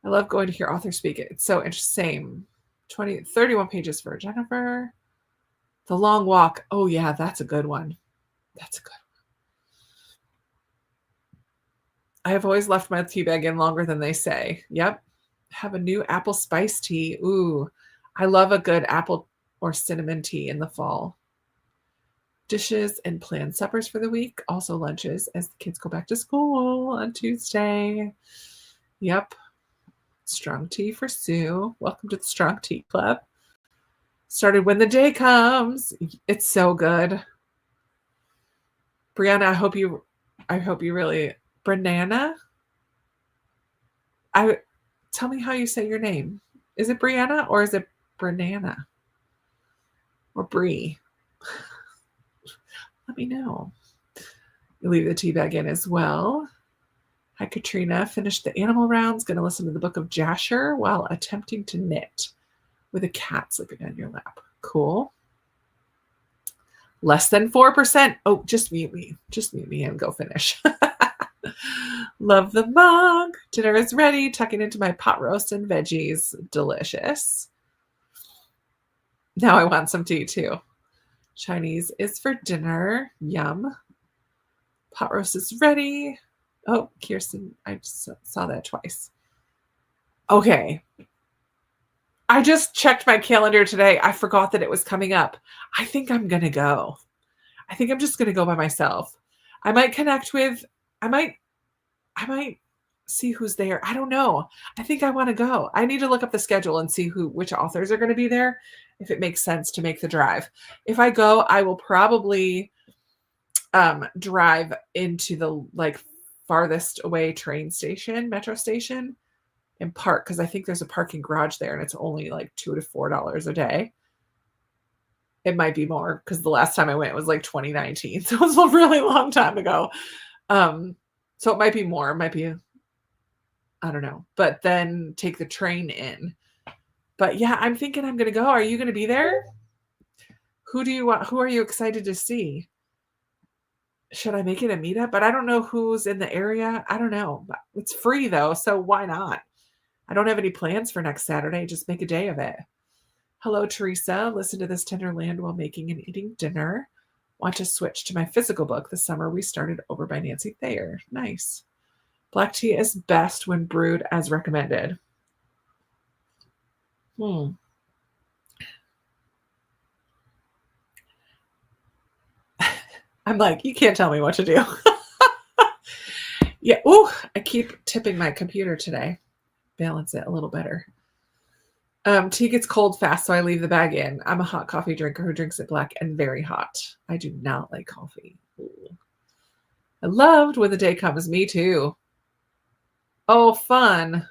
I love going to hear authors speak. It's so interesting. 31 pages for Jennifer. The Long Walk. Oh, yeah, that's a good one. That's a good one. I have always left my tea bag in longer than they say. Yep. Have a new apple spice tea. Ooh, I love a good apple or cinnamon tea in the fall. Dishes and planned suppers for the week. Also lunches as the kids go back to school on Tuesday. Yep. Strong tea for Sue. Welcome to the Strong Tea Club. Started When the Day Comes. It's so good. Brianna, I hope you really... Brianna? Tell me how you say your name. Is it Brianna or is it Brianna? Or Brie? Let me know. You leave the tea bag in as well. Hi, Katrina. Finished the animal rounds. Going to listen to the Book of Jasher while attempting to knit with a cat sleeping on your lap. Cool. Less than 4%. Oh, just mute me. Just mute me and go finish. Love the mug. Dinner is ready. Tucking into my pot roast and veggies. Delicious. Now I want some tea too. Chinese is for dinner. Yum. Pot roast is ready. Oh, Kirsten, I just saw that twice. Okay. I just checked my calendar today. I forgot that it was coming up. I think I'm going to go. I think I'm just going to go by myself. I might connect with, I might, I might see who's there. I don't know. I think I want to go. I need to look up the schedule and see which authors are going to be there, if it makes sense to make the drive. If I go, I will probably drive into the like farthest away metro station, and park, because I think there's a parking garage there and it's only like $2 to $4 a day. It might be more because the last time I went was like 2019. So it was a really long time ago. So it might be more, it might be, I don't know, but then take the train in. But yeah, I'm thinking I'm going to go. Are you going to be there? Who are you excited to see? Should I make it a meetup? But I don't know who's in the area. I don't know. It's free though, so why not? I don't have any plans for next Saturday. Just make a day of it. Hello, Teresa. Listen to this tender land while making and eating dinner. Want to switch to my physical book, The Summer We Started Over by Nancy Thayer. Nice. Black tea is best when brewed as recommended. I'm like, you can't tell me what to do. Yeah. Ooh, I keep tipping my computer today. Balance it a little better. Tea gets cold fast, so I leave the bag in. I'm a hot coffee drinker who drinks it black and very hot. I do not like coffee. Ooh. I loved When the Day Comes. Me too. Oh, fun.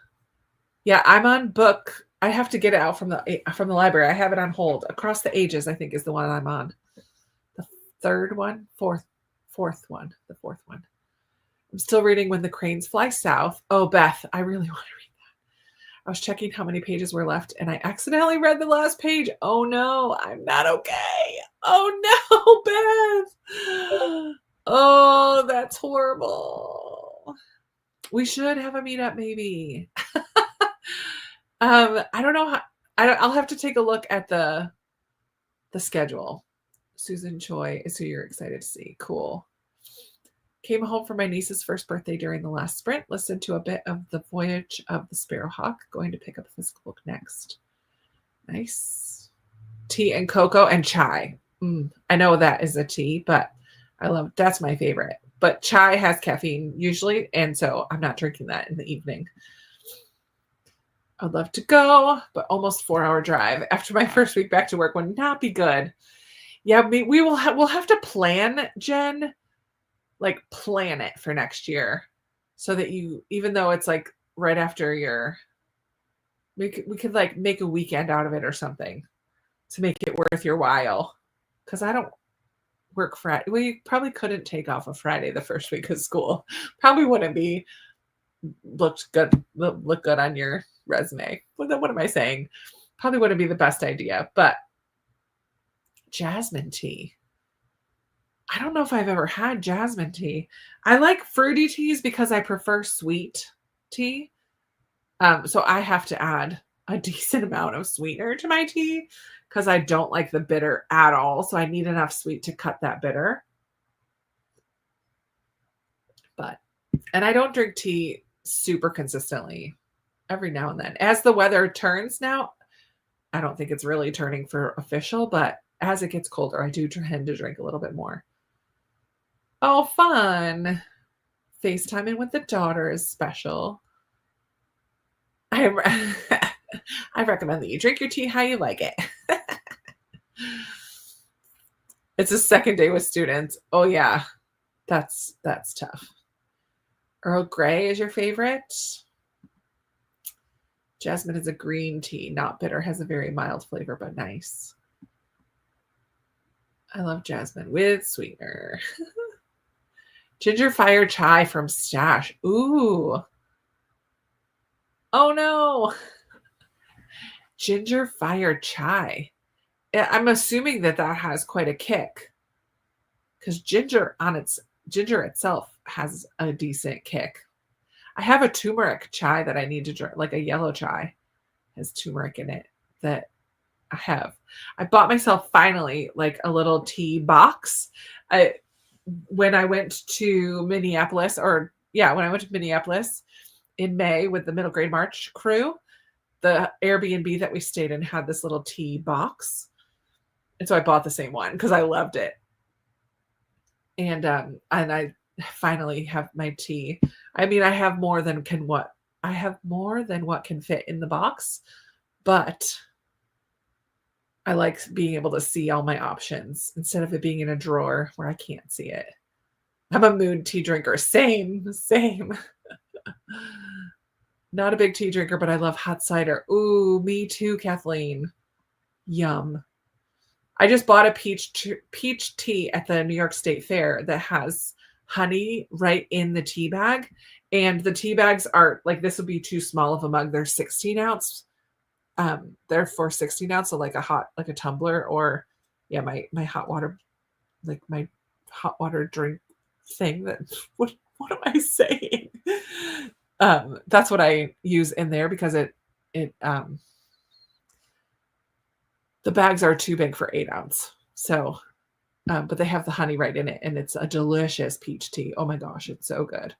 Yeah, I'm on book. I have to get it out from the library. I have it on hold. Across the Ages, I think, is the one I'm on. The fourth one. The fourth one. I'm still reading When the Cranes Fly South. Oh, Beth, I really want to read that. I was checking how many pages were left, and I accidentally read the last page. Oh, no, I'm not okay. Oh, no, Beth. Oh, that's horrible. We should have a meetup, maybe. I don't know I'll have to take a look at the schedule. Susan Choi is who you're excited to see. Cool. Came home for my niece's first birthday during the last sprint. Listened to a bit of The Voyage of the Sparrowhawk. Going to pick up a physical book next. Nice. Tea and cocoa and chai. I know that is a tea, but that's my favorite. But chai has caffeine usually, and so I'm not drinking that in the evening. I'd love to go, but almost 4-hour drive after my first week back to work would not be good. Yeah, we'll have to plan, Jen, like plan it for next year, so that even though it's like right after we could like make a weekend out of it or something to make it worth your while. Because I don't work Friday. We probably couldn't take off a Friday the first week of school. Probably wouldn't look good on your resume. What am I saying? Probably wouldn't be the best idea, but jasmine tea. I don't know if I've ever had jasmine tea. I like fruity teas because I prefer sweet tea. So I have to add a decent amount of sweetener to my tea because I don't like the bitter at all. So I need enough sweet to cut that bitter. And I don't drink tea super consistently. Every now and then. As the weather turns now, I don't think it's really turning for official, but as it gets colder, I do tend to drink a little bit more. Oh, fun. FaceTiming with the daughter is special. I recommend that you drink your tea how you like it. It's a second day with students. Oh, yeah. That's tough. Earl Grey is your favorite? Jasmine is a green tea, not bitter, has a very mild flavor, but nice. I love jasmine with sweetener. Ginger fire chai from Stash. Ooh. Oh no. Ginger fire chai. I'm assuming that has quite a kick, because ginger itself has a decent kick. I have a turmeric chai that I need to drink, like a yellow chai has turmeric in it that I have. I bought myself finally like a little tea box. When I went to Minneapolis in May with the Middle Grade March crew, the Airbnb that we stayed in had this little tea box. And so I bought the same one because I loved it. And I finally have my tea. I mean, I have more than what can fit in the box, but I like being able to see all my options instead of it being in a drawer where I can't see it. I'm a mood tea drinker. Same, same. Not a big tea drinker, but I love hot cider. Ooh, me too, Kathleen. Yum. I just bought a peach tea at the New York State Fair that has honey right in the tea bag. And the tea bags are like, this would be too small of a mug. They're 16 ounce. They're for 16 ounce. So like a tumbler, or yeah, my hot water, like my hot water drink thing that, what am I saying? That's what I use in there because the bags are too big for 8 ounce. So, but they have the honey right in it, and it's a delicious peach tea. Oh my gosh, it's so good.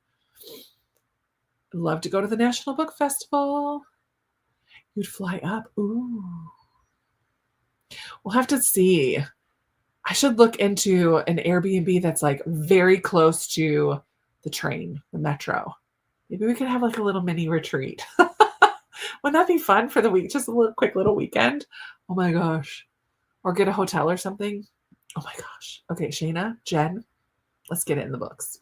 Love to go to the National Book Festival. You'd fly up. Ooh. We'll have to see. I should look into an Airbnb that's like very close to the train, the metro. Maybe we could have like a little mini retreat. Wouldn't that be fun for the week? Just a quick little weekend. Oh my gosh. Or get a hotel or something. Oh my gosh. Okay, Shayna, Jen, let's get it in the books.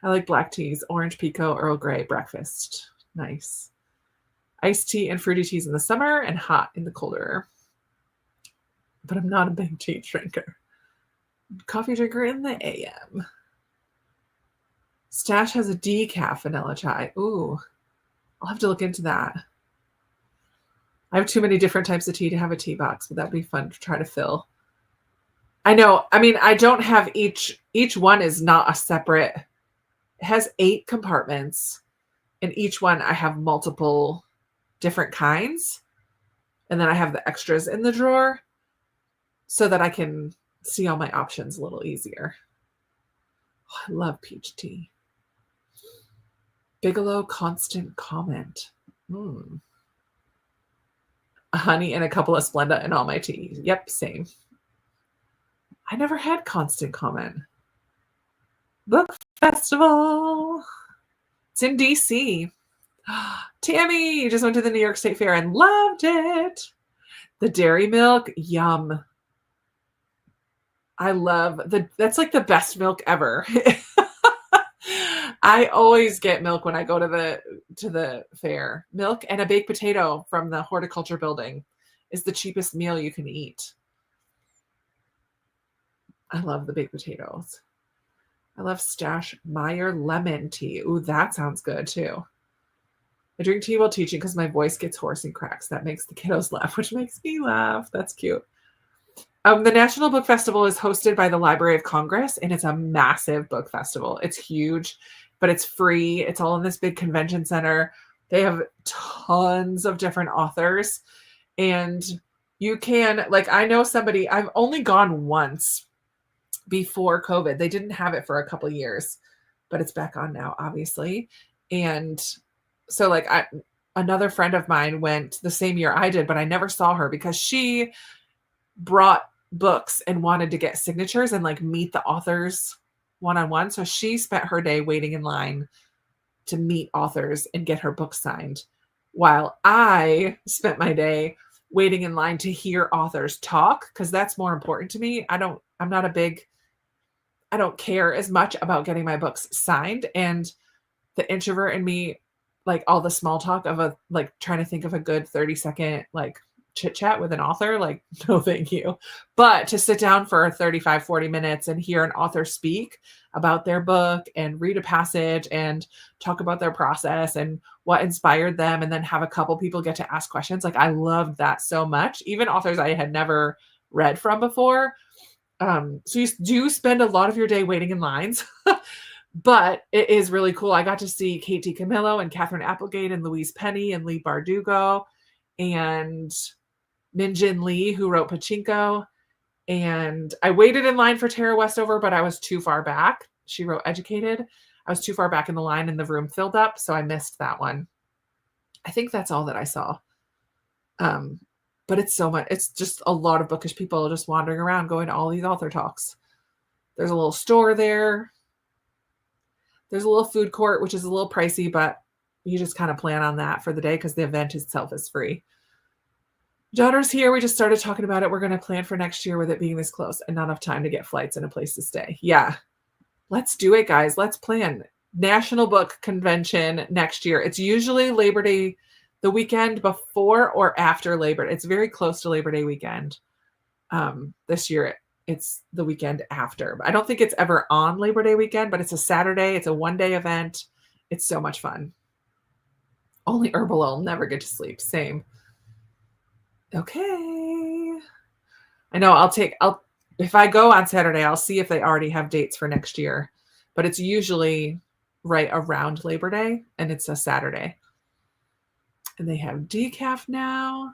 I like black teas, orange pekoe, Earl Grey, breakfast. Nice. Iced tea and fruity teas in the summer and hot in the colder. But I'm not a big tea drinker. Coffee drinker in the AM. Stash has a decaf vanilla chai. Ooh, I'll have to look into that. I have too many different types of tea to have a tea box, but that'd be fun to try to fill. I know. I mean, I don't have each one is not a separate. It has 8 compartments, and each one I have multiple different kinds. And then I have the extras in the drawer so that I can see all my options a little easier. Oh, I love peach tea. Bigelow Constant Comment. Honey and a couple of Splenda in all my tea. Yep, same. I never had Constant Comment. Book Festival. It's in DC. Tammy just went to the New York State Fair and loved it. The dairy milk, yum. I love that's like the best milk ever. I always get milk when I go to the fair. Milk and a baked potato from the horticulture building is the cheapest meal you can eat. I love the baked potatoes. I love Stash Meyer lemon tea. Ooh, that sounds good too. I drink tea while teaching because my voice gets hoarse and cracks. That makes the kiddos laugh, which makes me laugh. That's cute. The National Book Festival is hosted by the Library of Congress, and it's a massive book festival. It's huge, but it's free. It's all in this big convention center. They have tons of different authors, and you can, like, I know somebody, I've only gone once before COVID. They didn't have it for a couple of years, but it's back on now, obviously. And so, like, another friend of mine went the same year I did, but I never saw her because she brought books and wanted to get signatures and like meet the authors one-on-one. So she spent her day waiting in line to meet authors and get her book signed, while I spent my day waiting in line to hear authors talk, because that's more important to me. I don't care as much about getting my books signed, and the introvert in me, like all the small talk of trying to think of a good 30-second like chit chat with an author, like, no, thank you. But to sit down for 35, 40 minutes and hear an author speak about their book and read a passage and talk about their process and what inspired them, and then have a couple people get to ask questions. Like, I loved that so much. Even authors I had never read from before. So you do spend a lot of your day waiting in lines, but it is really cool. I got to see Kate DiCamillo and Catherine Applegate and Louise Penny and Leigh Bardugo and Min-Jin Lee, who wrote Pachinko. And I waited in line for Tara Westover, but I was too far back. She wrote Educated. I was too far back in the line and the room filled up, so I missed that one. I think that's all that I saw. But it's so much. It's just a lot of bookish people just wandering around going to all these author talks. There's a little store there. There's a little food court, which is a little pricey, but you just kind of plan on that for the day because the event itself is free. Daughter's here. We just started talking about it. We're going to plan for next year with it being this close and not enough time to get flights and a place to stay. Yeah. Let's do it, guys. Let's plan. National Book Convention next year. It's usually Labor Day, the weekend before or after Labor Day. It's very close to Labor Day weekend. This year, it's the weekend after. I don't think it's ever on Labor Day weekend, but it's a Saturday. It's a one-day event. It's so much fun. Only Herbal will never get to sleep. Same. Okay. I know if I go on Saturday, I'll see if they already have dates for next year, but it's usually right around Labor Day and it's a Saturday. And they have decaf now.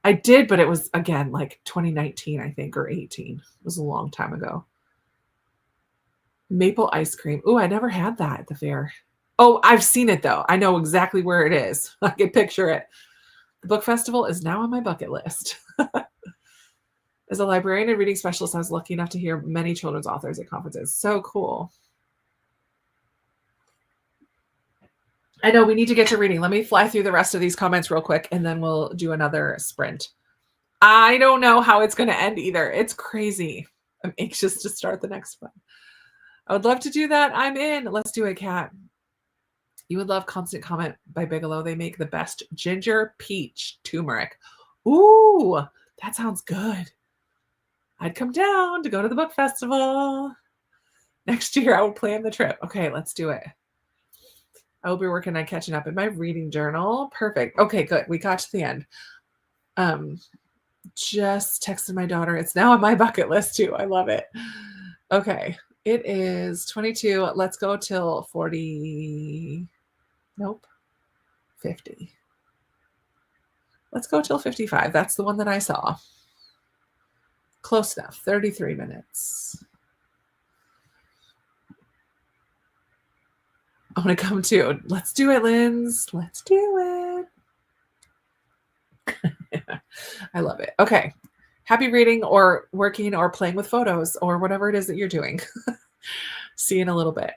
I did, but it was again like 2019, I think, or 18. It was a long time ago. Maple ice cream. Oh, I never had that at the fair. Oh, I've seen it though. I know exactly where it is. I can picture it. The book festival is now on my bucket list. As a librarian and reading specialist, I was lucky enough to hear many children's authors at conferences. So cool. I know we need to get to reading. Let me fly through the rest of these comments real quick, and then we'll do another sprint. I don't know how it's going to end either. It's crazy. I'm anxious to start the next one. I would love to do that. I'm in. Let's do it, Kat. You would love Constant Comment by Bigelow. They make the best ginger peach turmeric. Ooh, that sounds good. I'd come down to go to the book festival. Next year, I will plan the trip. Okay, let's do it. I will be working on catching up in my reading journal. Perfect. Okay, good. We got to the end. Just texted my daughter. It's now on my bucket list too. I love it. Okay, it is 22. Let's go till 40. Nope, 50. Let's go till 55. That's the one that I saw. Close enough. 33 minutes. I want to come too. Let's do it, Linz. Let's do it. I love it. Okay. Happy reading or working or playing with photos or whatever it is that you're doing. See you in a little bit.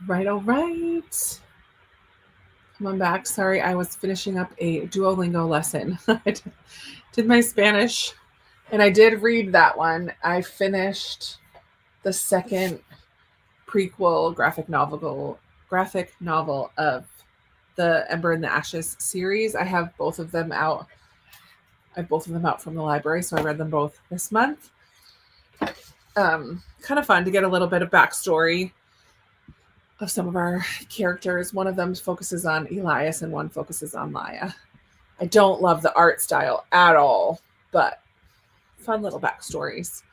All right. Come on back. Sorry, I was finishing up a Duolingo lesson. I did my Spanish, and I did read that one. I finished the second prequel graphic novel of the Ember and the Ashes series. I have both of them out. I have both of them out from the library, so I read them both this month. Kind of fun to get a little bit of backstory of some of our characters. One of them focuses on Elias and one focuses on Laia. I don't love the art style at all, but fun little backstories.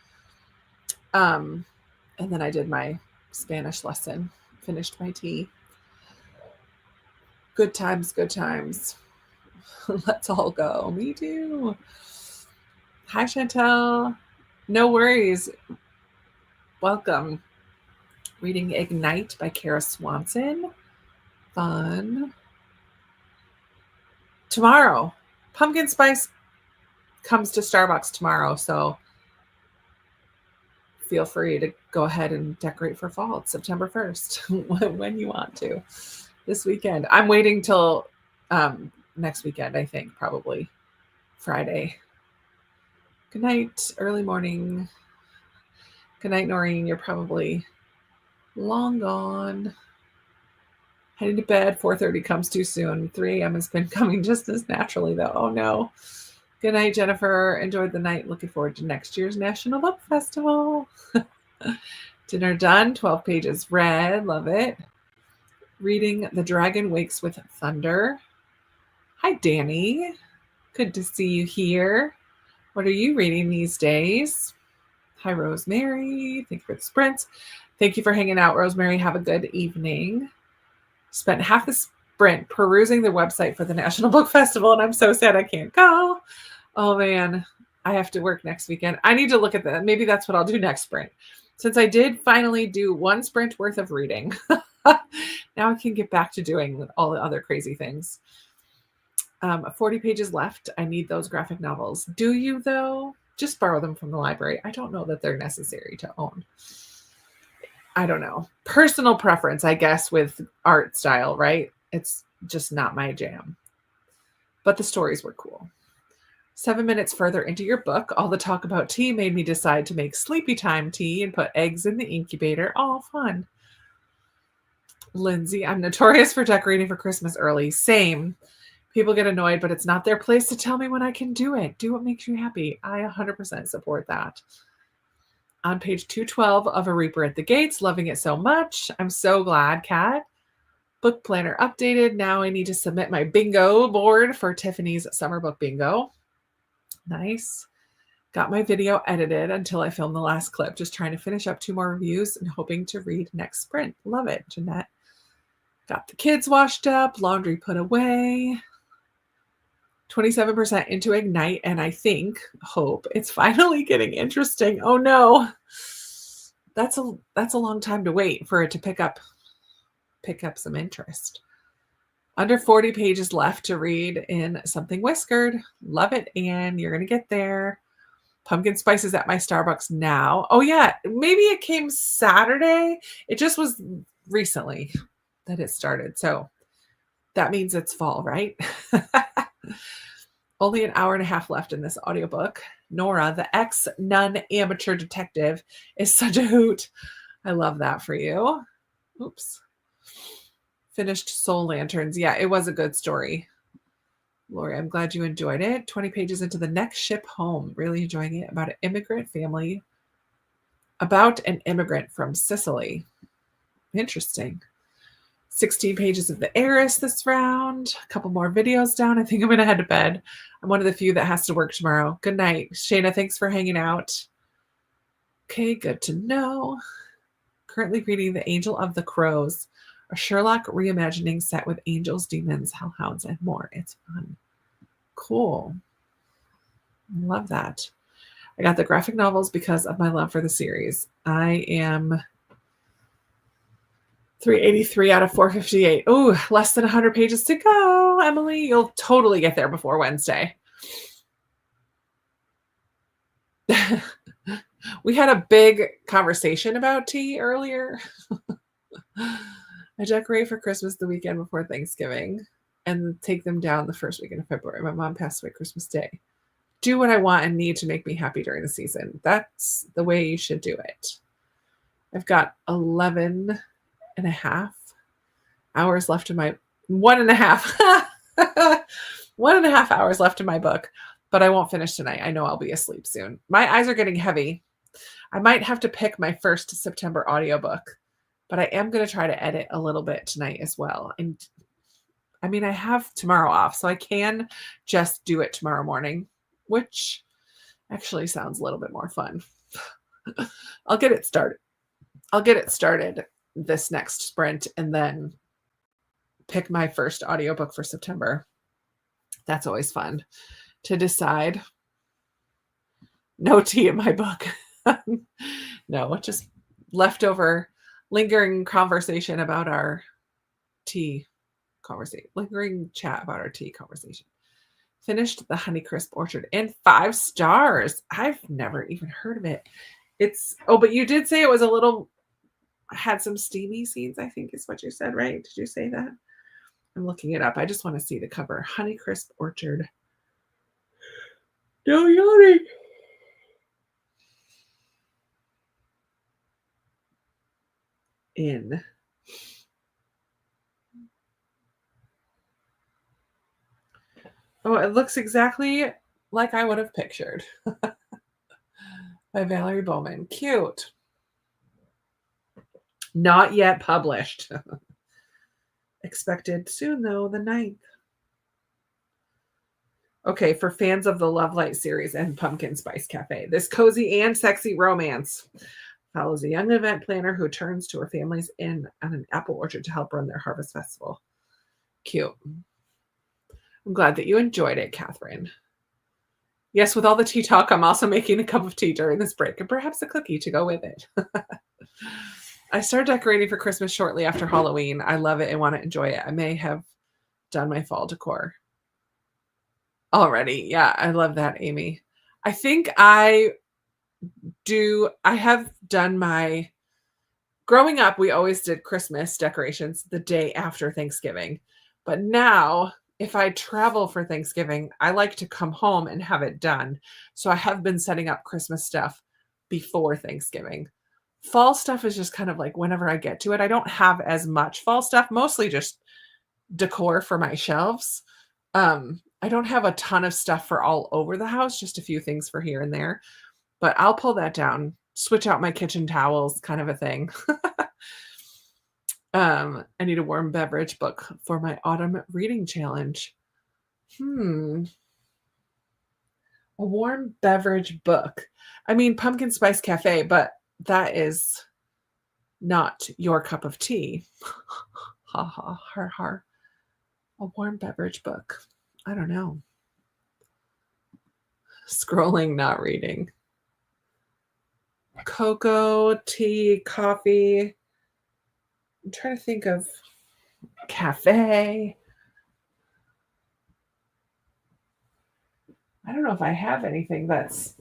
And then I did my Spanish lesson, finished my tea. Good times, good times. Let's all go. Me too. Hi, Chantel. No worries. Welcome. Reading Ignite by Kara Swanson. Fun. Tomorrow, pumpkin spice comes to Starbucks tomorrow, so feel free to go ahead and decorate for fall. It's September 1st when you want to. This weekend. I'm waiting till next weekend, I think, probably Friday. Good night, early morning. Good night, Noreen. You're probably long gone. Heading to bed. 4:30 comes too soon. 3 a.m. has been coming just as naturally, though. Oh, no. Good night, Jennifer. Enjoyed the night. Looking forward to next year's National Book Festival. Dinner done. 12 pages read. Love it. Reading The Dragon Wakes with Thunder. Hi, Danny. Good to see you here. What are you reading these days? Hi, Rosemary. Thank you for the sprints. Thank you for hanging out, Rosemary. Have a good evening. Spent half the sprint perusing the website for the National Book Festival, and I'm so sad I can't go. Oh, man. I have to work next weekend. I need to look at that. Maybe that's what I'll do next sprint. Since I did finally do one sprint worth of reading, now I can get back to doing all the other crazy things. 40 pages left. I need those graphic novels. Do you, though? Just borrow them from the library. I don't know that they're necessary to own. I don't know. Personal preference, I guess, with art style, right? It's just not my jam. But the stories were cool. 7 minutes further into your book, all the talk about tea made me decide to make sleepy time tea and put eggs in the incubator. All fun. Lindsay, I'm notorious for decorating for Christmas early. Same. People get annoyed, but it's not their place to tell me when I can do it. Do what makes you happy. I 100% support that. On page 212 of A Reaper at the Gates, loving it so much. I'm so glad, Kat. Book planner updated. Now I need to submit my bingo board for Tiffany's summer book bingo. Nice. Got my video edited until I filmed the last clip. Just trying to finish up 2 more reviews and hoping to read next sprint. Love it, Jeanette. Got the kids washed up, laundry put away. 27% into Ignite, and I hope it's finally getting interesting. Oh no. That's a long time to wait for it to pick up some interest. Under 40 pages left to read in Something Whiskered. Love it, Anne. You're going to get there. Pumpkin spice is at my Starbucks now. Oh yeah, maybe it came Saturday. It just was recently that it started. So that means it's fall, right? Only an hour and a half left in this audiobook. Nora, the ex-nun amateur detective, is such a hoot. I love that for you. Oops. Finished Soul Lanterns. Yeah, it was a good story. Lori, I'm glad you enjoyed it. 20 pages into the next ship home. Really enjoying it. About an immigrant family. About an immigrant from Sicily. Interesting. 16 pages of The Heiress this round. A couple more videos down. I think I'm going to head to bed. I'm one of the few that has to work tomorrow. Good night. Shayna, thanks for hanging out. Okay, good to know. Currently reading The Angel of the Crows, a Sherlock reimagining set with angels, demons, hellhounds, and more. It's fun. Cool. Love that. I got the graphic novels because of my love for the series. I am 383 out of 458. Oh, less than 100 pages to go. Emily, you'll totally get there before Wednesday. We had a big conversation about tea earlier. I decorate for Christmas the weekend before Thanksgiving and take them down the first weekend of February. My mom passed away Christmas Day. Do what I want and need to make me happy during the season. That's the way you should do it. I've got 11 and a half hours left in my 1.5 1.5 hours left in my book, but I won't finish tonight. I know I'll be asleep soon. My eyes are getting heavy. I might have to pick my first September audiobook, but I am going to try to edit a little bit tonight as well. And I mean, I have tomorrow off, so I can just do it tomorrow morning, which actually sounds a little bit more fun. I'll get it started. I'll get it started this next sprint and then pick my first audiobook for September. That's always fun to decide. No tea in my book. No, just leftover lingering conversation about our tea conversation. Lingering chat about our tea conversation. Finished the Honeycrisp Orchard in 5 stars. I've never even heard of it. But you did say it was a little, had some steamy scenes, I think is what you said, right? Did you say that? I'm looking it up. I just want to see the cover. Honeycrisp Orchard. No yawning. In. Oh, it looks exactly like I would have pictured. By Valerie Bowman. Cute. Not yet published. Expected soon, though, the 9th. Okay, for fans of the Love Light series and Pumpkin Spice Cafe, this cozy and sexy romance follows a young event planner who turns to her family's inn on an apple orchard to help run their harvest festival. Cute. I'm glad that you enjoyed it, Catherine. Yes, with all the tea talk, I'm also making a cup of tea during this break and perhaps a cookie to go with it. I started decorating for Christmas shortly after Halloween. I love it and want to enjoy it. I may have done my fall decor already. Yeah, I love that, Amy. I think I have done my, growing up, we always did Christmas decorations the day after Thanksgiving. But now, if I travel for Thanksgiving, I like to come home and have it done. So I have been setting up Christmas stuff before Thanksgiving. Fall stuff is just kind of like whenever I get to it. I don't have as much fall stuff, mostly just decor for my shelves. I don't have a ton of stuff for all over the house, just a few things for here and there. But I'll pull that down, switch out my kitchen towels, kind of a thing. I need a warm beverage book for my autumn reading challenge. A warm beverage book. I mean, Pumpkin Spice Cafe, but that is not your cup of tea. Ha ha, har har. A warm beverage book. I don't know. Scrolling, not reading. Cocoa, tea, coffee. I'm trying to think of cafe. I don't know if I have anything that's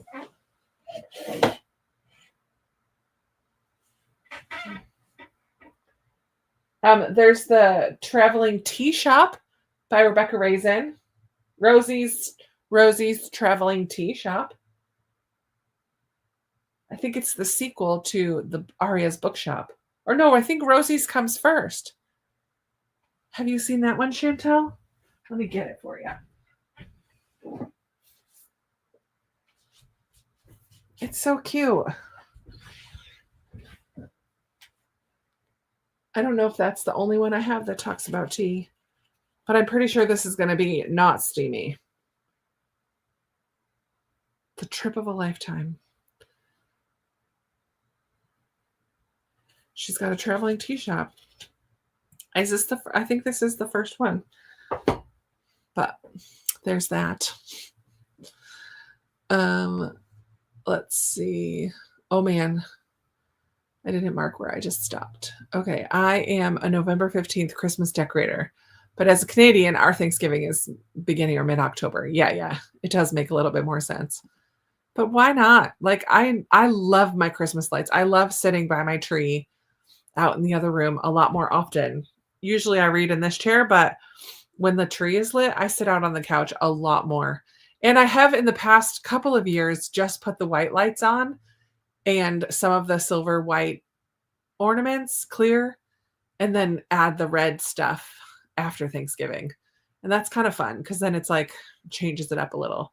there's the Traveling Tea Shop by Rebecca Raisin. Rosie's Traveling Tea Shop. I think it's the sequel to the Aria's Bookshop. Or no, I think Rosie's comes first. Have you seen that one, Chantel? Let me get it for you. It's so cute. I don't know if that's the only one I have that talks about tea, but I'm pretty sure this is going to be not steamy. The Trip of a Lifetime. She's got a traveling tea shop. I think this is the first one. But there's that. Let's see. Oh man. I didn't mark where I just stopped. Okay, I am a November 15th Christmas decorator. But as a Canadian, our Thanksgiving is beginning or mid-October. Yeah. It does make a little bit more sense. But why not? Like I love my Christmas lights. I love sitting by my tree out in the other room a lot more often. Usually I read in this chair, but when the tree is lit, I sit out on the couch a lot more. And I have in the past couple of years just put the white lights on and some of the silver white ornaments clear, and then add the red stuff after Thanksgiving. And that's kind of fun because then it's like changes it up a little.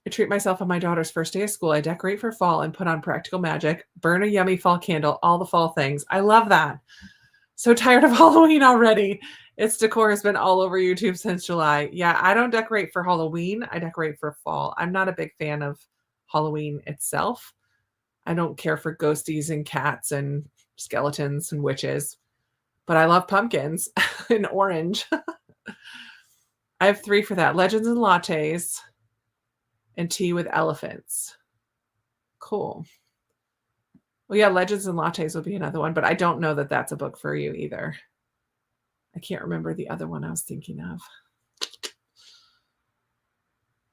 I treat myself on my daughter's first day of school. I decorate for fall and put on practical magic, burn a yummy fall candle, all the fall things. I love that. So tired of Halloween already. Its decor has been all over YouTube since July. Yeah, I don't decorate for Halloween. I decorate for fall. I'm not a big fan of Halloween itself. I don't care for ghosties and cats and skeletons and witches, but I love pumpkins and orange. I have 3 for that. Legends and Lattes and Tea with Elephants. Cool. Well, yeah, Legends and Lattes will be another one, but I don't know that that's a book for you either. I can't remember the other one I was thinking of.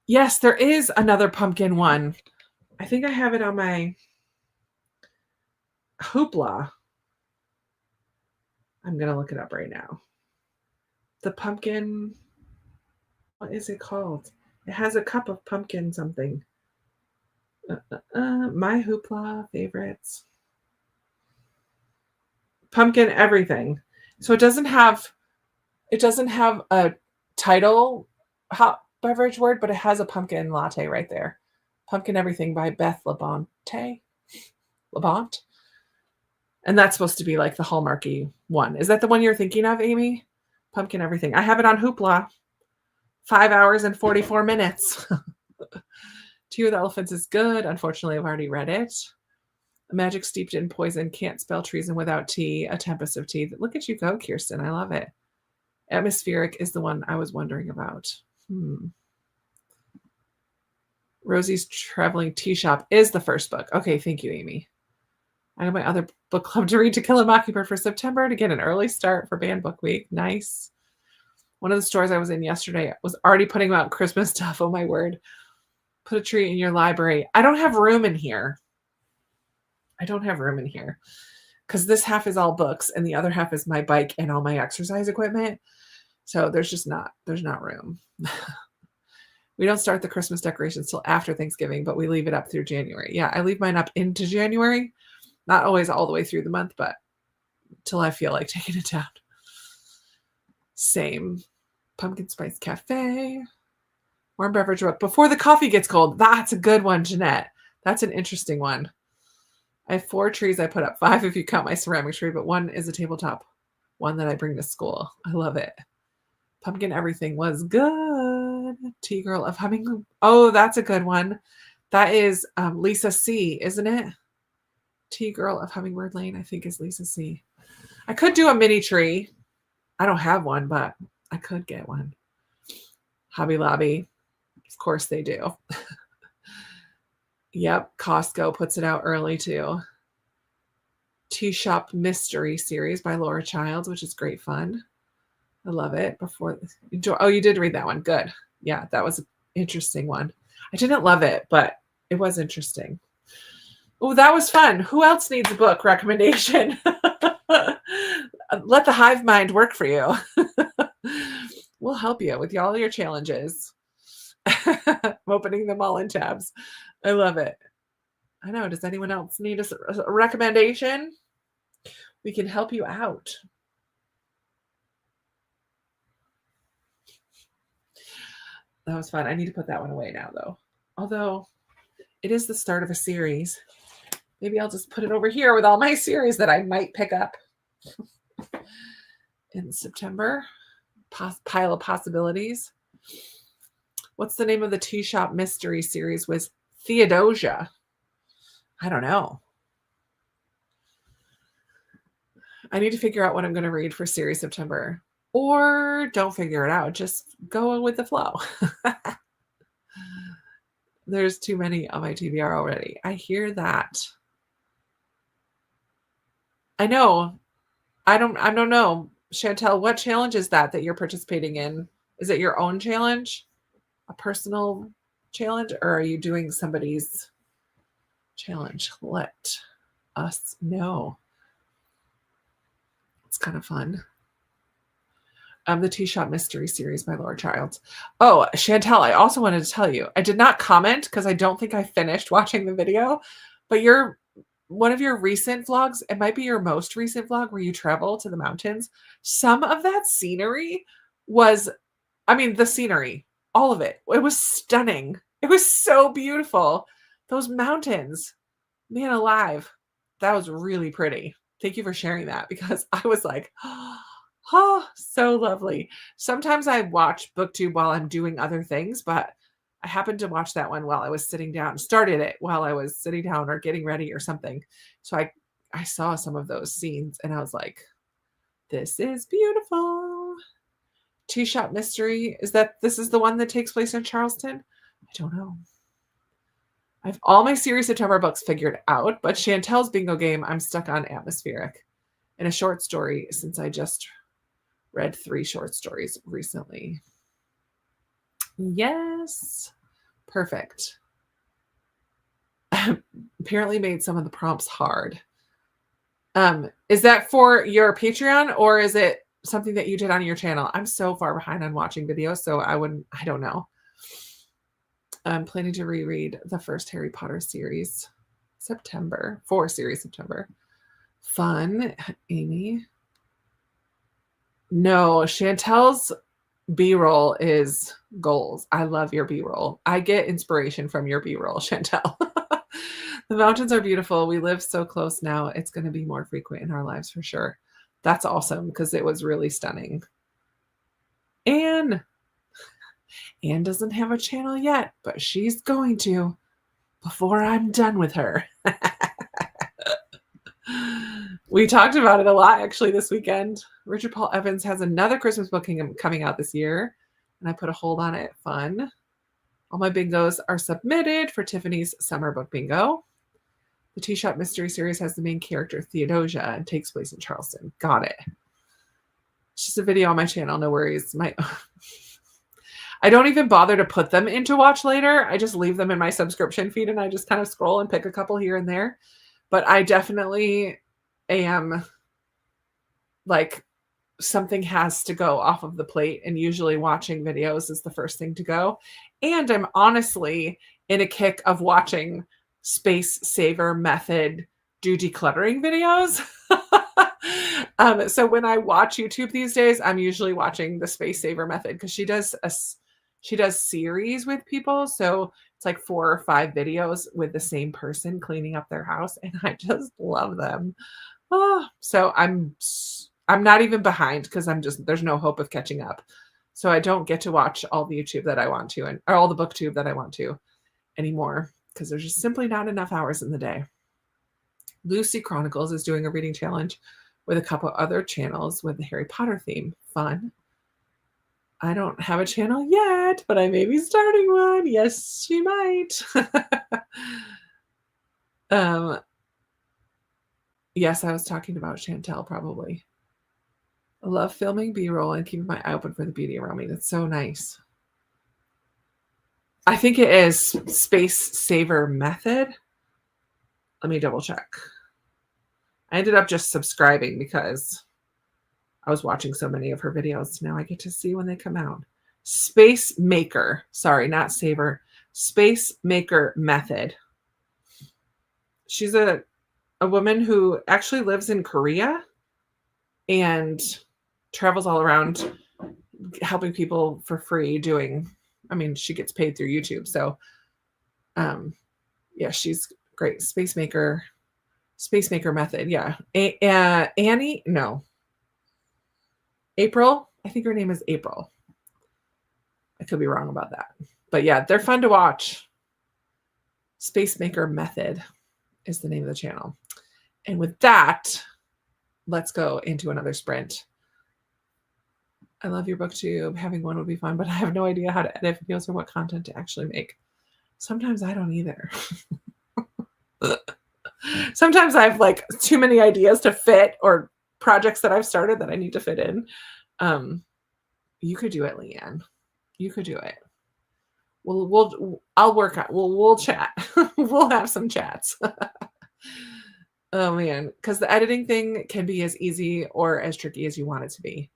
Yes, there is another pumpkin one. I think I have it on my Hoopla. I'm going to look it up right now. The pumpkin, what is it called? It has a cup of pumpkin something. My Hoopla favorites. Pumpkin everything. So it doesn't have a title hot beverage word, but it has a pumpkin latte right there. Pumpkin Everything by Beth Labonte. And that's supposed to be like the hallmarky one. Is that the one you're thinking of, Amy? Pumpkin Everything. I have it on Hoopla. 5 hours and 44 minutes. Tea with Elephants is good. Unfortunately, I've already read it. Magic Steeped in Poison, Can't Spell Treason Without Tea, A Tempest of Tea. Look at you go, Kirsten. I love it. Atmospheric is the one I was wondering about. Rosie's Traveling Tea Shop is the first book. Okay, thank you, Amy. I have my other book club to read To Kill a Mockingbird for September to get an early start for Band Book Week. Nice. One of the stores I was in yesterday was already putting out Christmas stuff. Oh, my word. Put a tree in your library. I don't have room in here. Because this half is all books and the other half is my bike and all my exercise equipment. So there's not room. We don't start the Christmas decorations till after Thanksgiving, but we leave it up through January. Yeah, I leave mine up into January. Not always all the way through the month, but till I feel like taking it down. Same. Pumpkin Spice Cafe. Warm beverage book. Before the Coffee Gets Cold. That's a good one, Jeanette. That's an interesting one. I have 4 trees I put up. 5 if you count my ceramic tree, but 1 is a tabletop one that I bring to school. I love it. Pumpkin Everything was good. Tea Girl of Humming. Oh, that's a good one. That is Lisa C., isn't it? Tea Girl of Hummingbird Lane, I think, is Lisa C. I could do a mini tree. I don't have one, but I could get one. Hobby Lobby. Of course they do. Yep, Costco puts it out early too. Tea Shop Mystery Series by Laura Childs, which is great fun. I love it. Oh, you did read that one. Good. Yeah, that was an interesting one. I didn't love it, but it was interesting. Oh, that was fun. Who else needs a book recommendation? Let the hive mind work for you. We'll help you with all your challenges. I'm opening them all in tabs. I love it. I know. Does anyone else need a recommendation? We can help you out. That was fun. I need to put that one away now, though. Although it is the start of a series. Maybe I'll just put it over here with all my series that I might pick up in September. Pile of possibilities. What's the name of the Tea Shop Mystery Series with Theodosia? I don't know. I need to figure out what I'm going to read for series September. Or don't figure it out. Just go with the flow. There's too many on my TBR already. I hear that. I know. I don't know. Chantel, what challenge is that you're participating in? Is it your own challenge? A personal challenge? Or are you doing somebody's challenge? Let us know. kind of fun. The Tea Shop Mystery Series by Laura Childs. Oh, Chantel, I also wanted to tell you, I did not comment because I don't think I finished watching the video, but one of your recent vlogs, it might be your most recent vlog where you travel to the mountains. Some of that scenery was, I mean, the scenery, all of it, it was stunning. It was so beautiful. Those mountains, man alive, that was really pretty. Thank you for sharing that because I was like, oh, so lovely. Sometimes I watch BookTube while I'm doing other things, but I happened to watch that one while I was sitting down, started it while I was sitting down or getting ready or something. So I saw some of those scenes and I was like, this is beautiful. Tea Shop Mystery. This is the one that takes place in Charleston? I don't know. I have all my Series September books figured out, but Chantel's bingo game, I'm stuck on Atmospheric. And a short story, since I just read 3 short stories recently. Yes. Perfect. Apparently made some of the prompts hard. Is that for your Patreon or is it something that you did on your channel? I'm so far behind on watching videos, so I don't know. I'm planning to reread the first Harry Potter series for Series September. Fun, Amy. No, Chantel's B-roll is goals. I love your B-roll. I get inspiration from your B-roll, Chantel. The mountains are beautiful. We live so close now. It's going to be more frequent in our lives for sure. That's awesome because it was really stunning. Anne doesn't have a channel yet, but she's going to before I'm done with her. We talked about it a lot actually this weekend. Richard Paul Evans has another Christmas book coming out this year, and I put a hold on it. Fun. All my bingos are submitted for Tiffany's summer book bingo. The Tea Shop Mystery Series has the main character Theodosia and takes place in Charleston. Got it. It's just a video on my channel. No worries. I don't even bother to put them into watch later. I just leave them in my subscription feed and I just kind of scroll and pick a couple here and there. But I definitely am like, something has to go off of the plate, and usually watching videos is the first thing to go. And I'm honestly in a kick of watching Space Saver Method do decluttering videos. So when I watch YouTube these days, I'm usually watching the Space Saver Method because she does series with people. So it's like 4 or 5 videos with the same person cleaning up their house, and I just love them. Oh, so I'm not even behind because there's no hope of catching up. So I don't get to watch all the YouTube that I want to or all the BookTube that I want to anymore because there's just simply not enough hours in the day. Lucy Chronicles is doing a reading challenge with a couple other channels with the Harry Potter theme. Fun. I don't have a channel yet, but I may be starting one. Yes, she might. Yes, I was talking about Chantel probably. I love filming B-roll and keeping my eye open for the beauty around me. That's so nice. I think it is Space Saver Method. Let me double check. I ended up just subscribing because I was watching so many of her videos. Now I get to see when they come out. Space Maker. Sorry, not Saver. Space Maker Method. She's a woman who actually lives in Korea and travels all around helping people for free she gets paid through YouTube. So, yeah, she's great. Space Maker Method. Yeah. Annie? No. April? I think her name is April. I could be wrong about that. But yeah, they're fun to watch. Space Maker Method is the name of the channel. And with that, let's go into another sprint. I love your BookTube. Having one would be fun, but I have no idea how to edit videos or what content to actually make. Sometimes I don't either. Sometimes I have like too many ideas to fit or projects that I've started that I need to fit in. You could do it, Leanne. You could do it. I'll work out. We'll chat. We'll have some chats. Oh man, because the editing thing can be as easy or as tricky as you want it to be.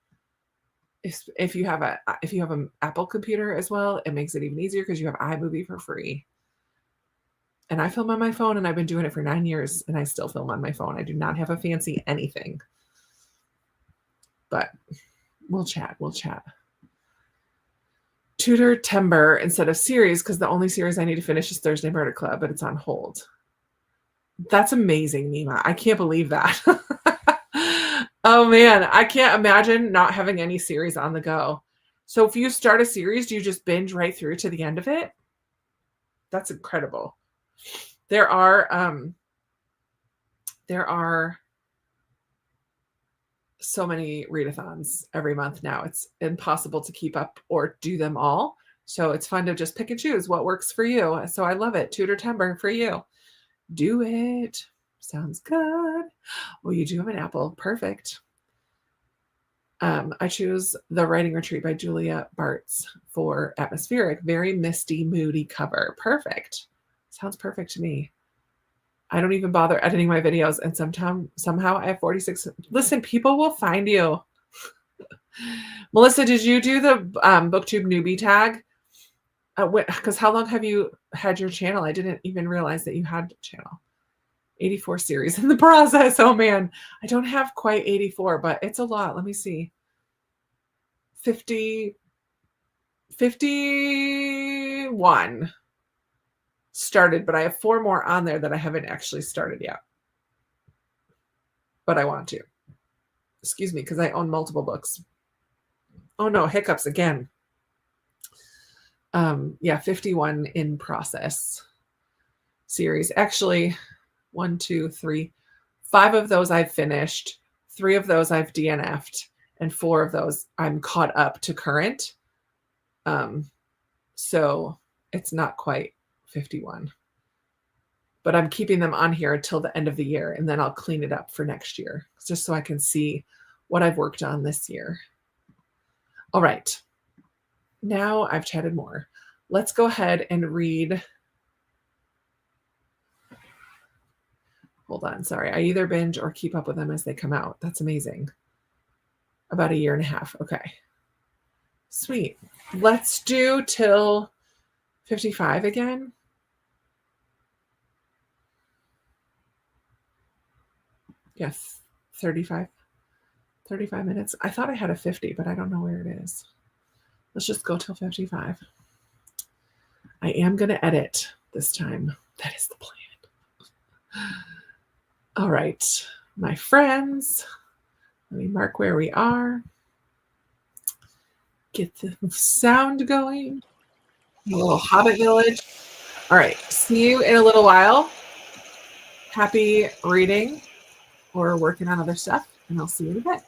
If you have an Apple computer as well, it makes it even easier because you have iMovie for free. And I film on my phone, and I've been doing it for 9 years, and I still film on my phone. I do not have a fancy anything. But we'll chat. We'll chat. Tutor Timber instead of series because the only series I need to finish is Thursday Murder Club, but it's on hold. That's amazing, Nima. I can't believe that. Oh man, I can't imagine not having any series on the go. So if you start a series, do you just binge right through to the end of it? That's incredible. There are so many readathons every month now. It's impossible to keep up or do them all. So it's fun to just pick and choose what works for you. So I love it. Tutor Timber for you. Do it. Sounds good. Well, you do have an Apple. Perfect. I choose The Writing Retreat by Julia Bartz for atmospheric, very misty, moody cover. Perfect. Sounds perfect to me. I don't even bother editing my videos, and somehow I have 46. Listen, people will find you. Melissa, did you do the BookTube newbie tag? Because how long have you had your channel? I didn't even realize that you had a channel. 84 series in the process. Oh man, I don't have quite 84, but it's a lot. Let me see. 51 started, but I have 4 more on there that I haven't actually started yet. But I want to. Excuse me, because I own multiple books. Oh no, hiccups again. Yeah, 51 in process series. Actually, 1, 2, 3, 5 of those I've finished, 3 of those I've DNF'd, and 4 of those I'm caught up to current. So it's not quite 51. But I'm keeping them on here until the end of the year, and then I'll clean it up for next year, just so I can see what I've worked on this year. All right. Now I've chatted more. Let's go ahead and read. Hold on. Sorry. I either binge or keep up with them as they come out. That's amazing. About 1.5 years. Okay. Sweet. Let's do till 55 again. Yes. 35 minutes. I thought I had a 50, but I don't know where it is. Let's just go till 55. I am going to edit this time. That is the plan. All right, my friends. Let me mark where we are. Get the sound going. A little Hobbit village. All right, see you in a little while. Happy reading or working on other stuff, and I'll see you in a bit.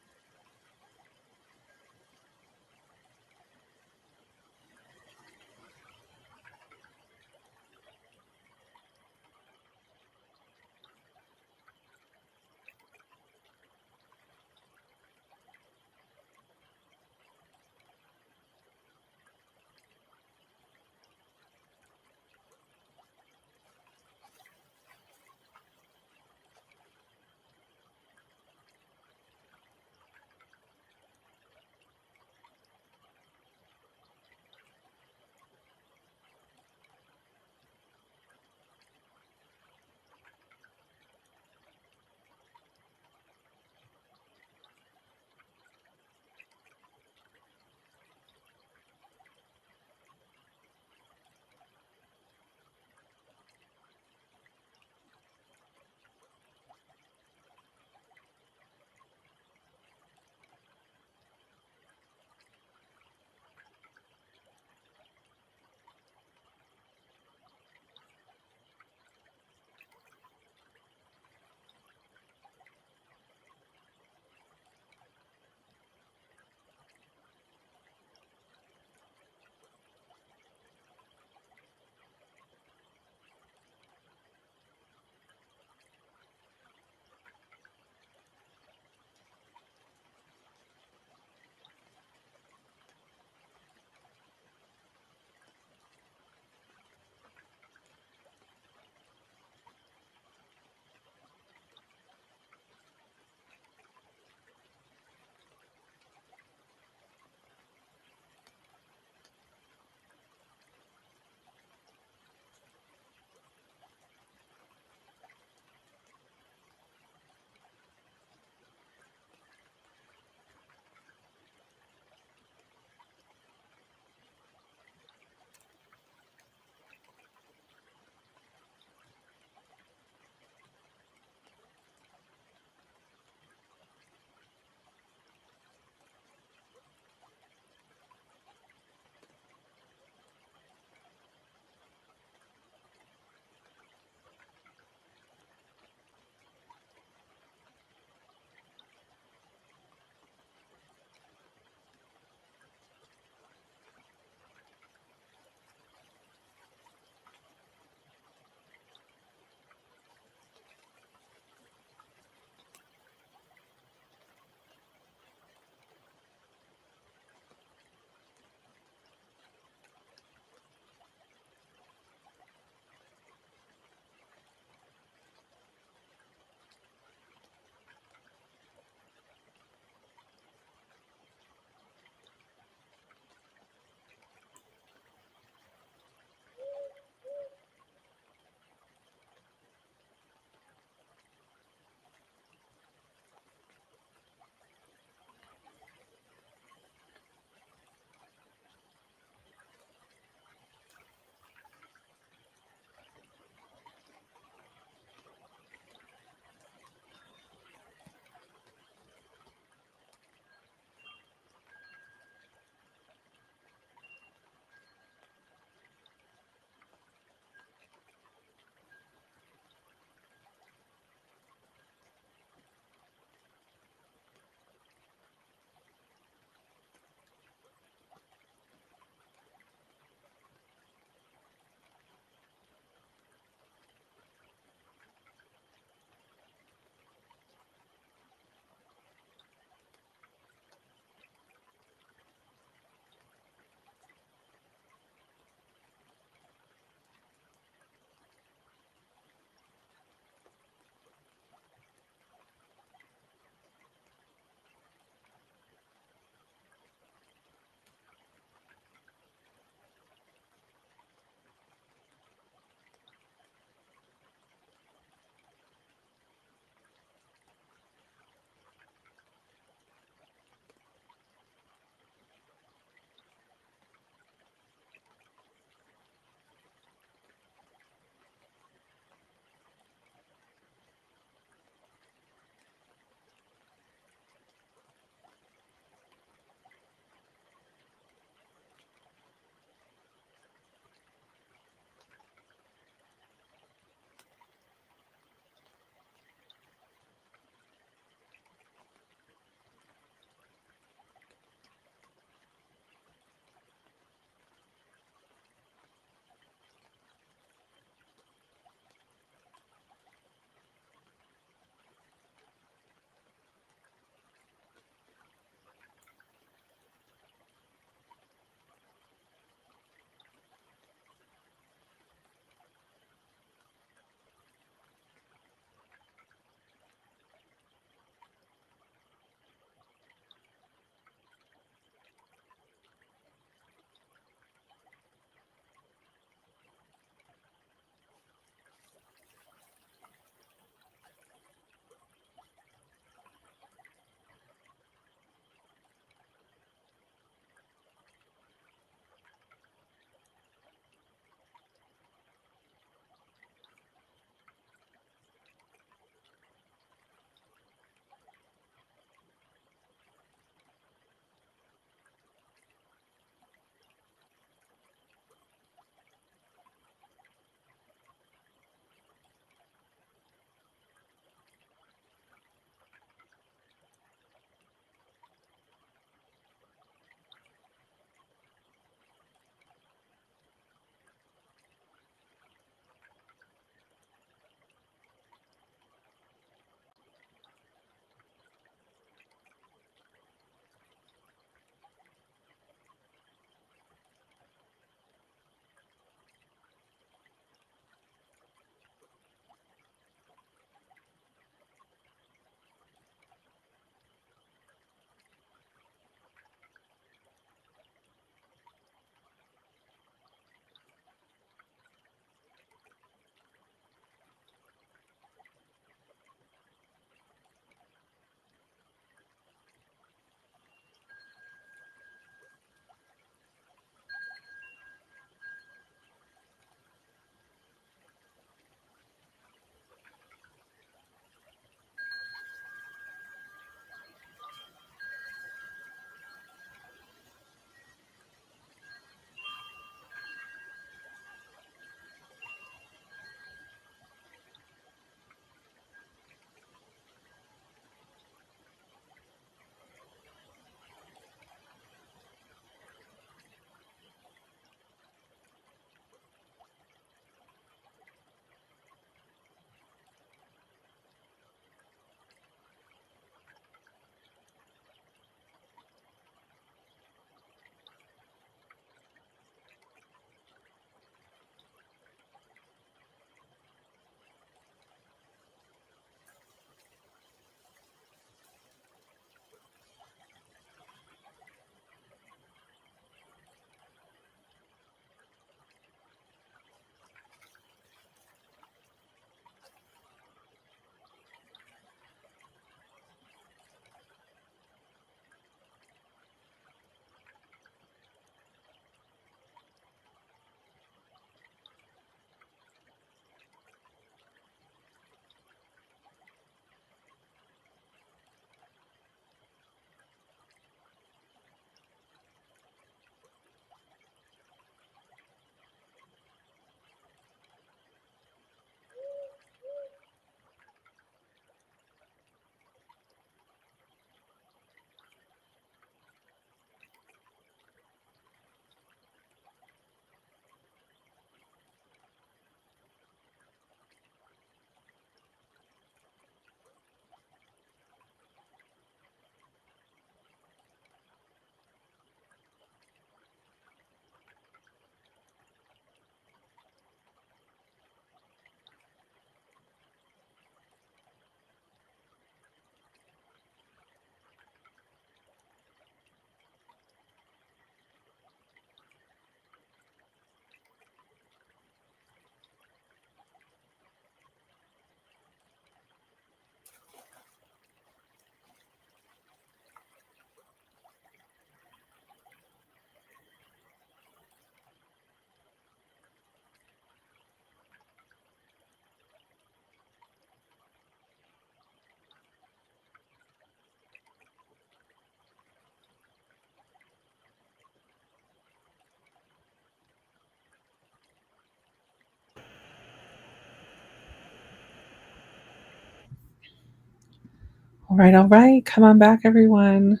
All right, all right. Come on back, everyone.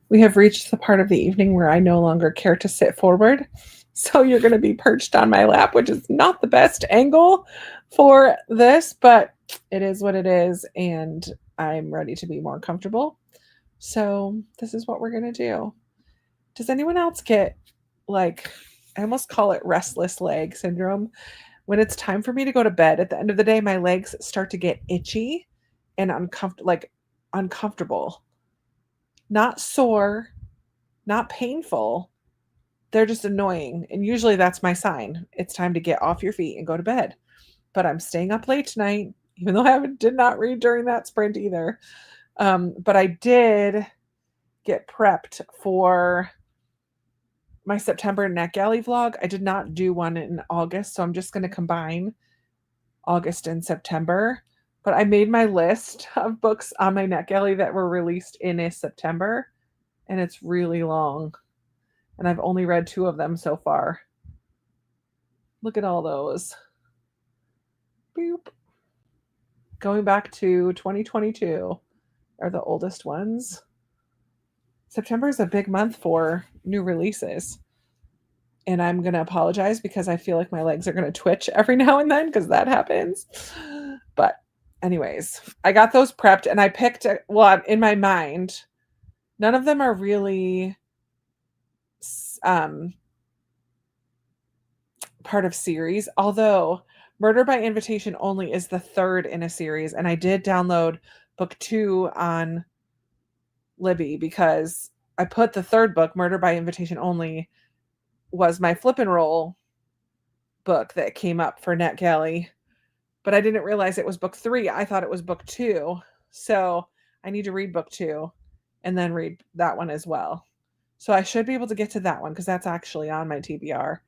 We have reached the part of the evening where I no longer care to sit forward. So you're going to be perched on my lap, which is not the best angle for this, but it is what it is. And I'm ready to be more comfortable. So this is what we're going to do. Does anyone else get, like, I almost call it restless leg syndrome? When it's time for me to go to bed at the end of the day, my legs start to get itchy and uncomfortable. Not sore, not painful. They're just annoying. And usually that's my sign. It's time to get off your feet and go to bed. But I'm staying up late tonight, even though did not read during that sprint either. But I did get prepped for my September NetGalley vlog. I did not do one in August, so I'm just going to combine August and September. But I made my list of books on my NetGalley that were released in September, and it's really long. And I've only read 2 of them so far. Look at all those. Boop. Going back to 2022 are the oldest ones. September is a big month for new releases. And I'm going to apologize because I feel like my legs are going to twitch every now and then because that happens. But anyways, I got those prepped and I picked, well, in my mind, none of them are really part of series, although Murder by Invitation Only is the 3rd in a series. And I did download book 2 on Libby because I put the 3rd book, Murder by Invitation Only, was my flip and roll book that came up for NetGalley, but I didn't realize it was book 3. I thought it was book 2. So I need to read book 2 and then read that one as well. So I should be able to get to that one because that's actually on my TBR.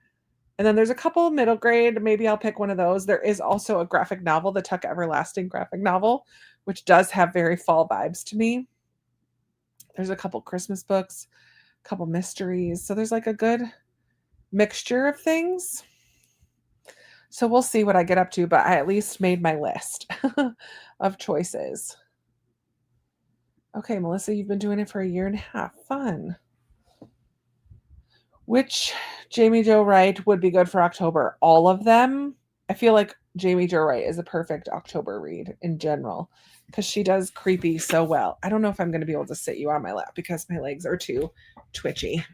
And then there's a couple middle grade. Maybe I'll pick one of those. There is also a graphic novel, the Tuck Everlasting graphic novel, which does have very fall vibes to me. There's a couple Christmas books, a couple mysteries. So there's like a good mixture of things. So we'll see what I get up to, but I at least made my list of choices. Okay, Melissa, you've been doing it for 1.5 years. Fun. Which Jamie Jo Wright would be good for October? All of them. I feel like Jamie Jo Wright is a perfect October read in general because she does creepy so well. I don't know if I'm going to be able to sit you on my lap because my legs are too twitchy.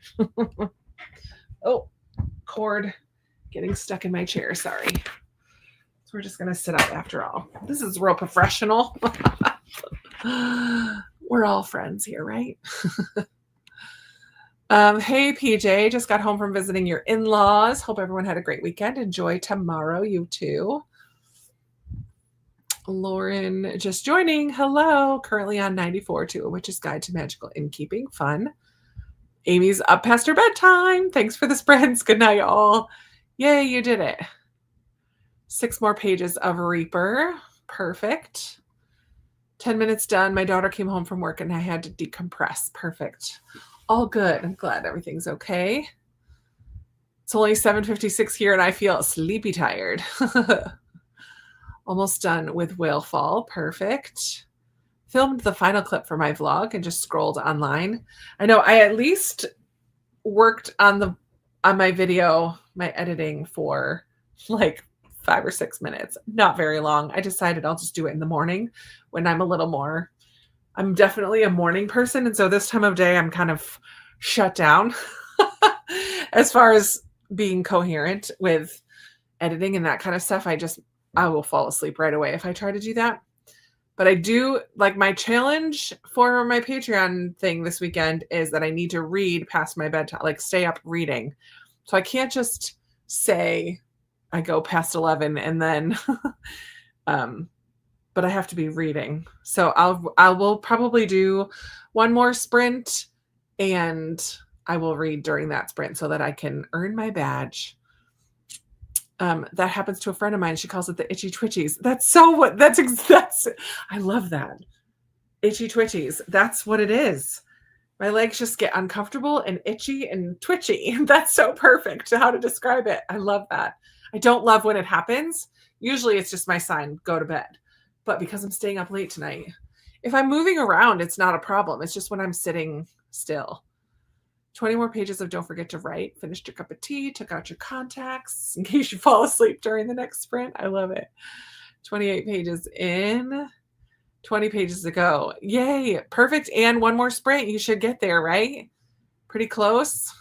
Oh, cord getting stuck in my chair. Sorry. So we're just going to sit up after all. This is real professional. We're all friends here, right? Hey, PJ, just got home from visiting your in-laws. Hope everyone had a great weekend. Enjoy tomorrow, you too. Lauren just joining. Hello. Currently on 94 to A Witch's Guide to Magical Innkeeping. Fun. Amy's up past her bedtime. Thanks for the spreads. Good night, all. Yay, you did it. 6 more pages of Reaper. Perfect. 10 minutes done. My daughter came home from work and I had to decompress. Perfect. All good. I'm glad everything's okay. It's only 7:56 here and I feel sleepy tired. Almost done with Whale Fall. Perfect. Filmed the final clip for my vlog and just scrolled online. I know I at least worked on my video, my editing for like 5 or 6 minutes. Not very long. I decided I'll just do it in the morning when I'm a little more, I'm definitely a morning person. And so this time of day, I'm kind of shut down as far as being coherent with editing and that kind of stuff. I will fall asleep right away if I try to do that. But I do, like, my challenge for my Patreon thing this weekend is that I need to read past my bedtime, like stay up reading. So I can't just say I go past 11 and then, but I have to be reading. So I will probably do one more sprint and I will read during that sprint so that I can earn my badge. That happens to a friend of mine. She calls it the itchy twitchies. That's I love that. Itchy twitchies. That's what it is. My legs just get uncomfortable and itchy and twitchy. That's so perfect how to describe it. I love that. I don't love when it happens. Usually it's just my sign, go to bed. But because I'm staying up late tonight, If I'm moving around, it's not a problem. It's just when I'm sitting still. 20 more pages of don't forget to write. Finished your cup of tea, took out your contacts in case you fall asleep during the next sprint. I love it. 28 pages in, 20 pages to go. Yay, perfect. And one more sprint. You should get there, right? Pretty close.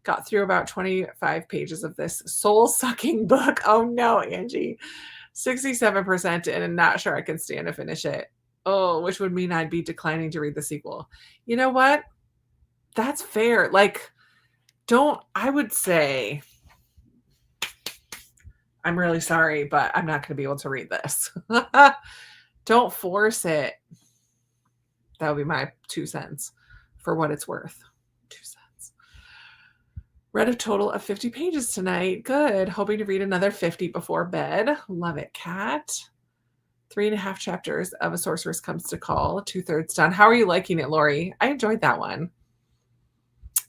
Got through about 25 pages of this soul-sucking book. Oh no, Angie. 67% and I'm not sure I can stand to finish it. Oh, which would mean I'd be declining to read the sequel. You know what? That's fair. Like, I would say, I'm really sorry, but I'm not going to be able to read this. Don't force it. That would be my 2 cents for what it's worth. 2 cents. Read a total of 50 pages tonight. Good. Hoping to read another 50 before bed. Love it, Kat. 3.5 chapters of A Sorceress Comes to Call. 2/3 done. How are you liking it, Lori? I enjoyed that one.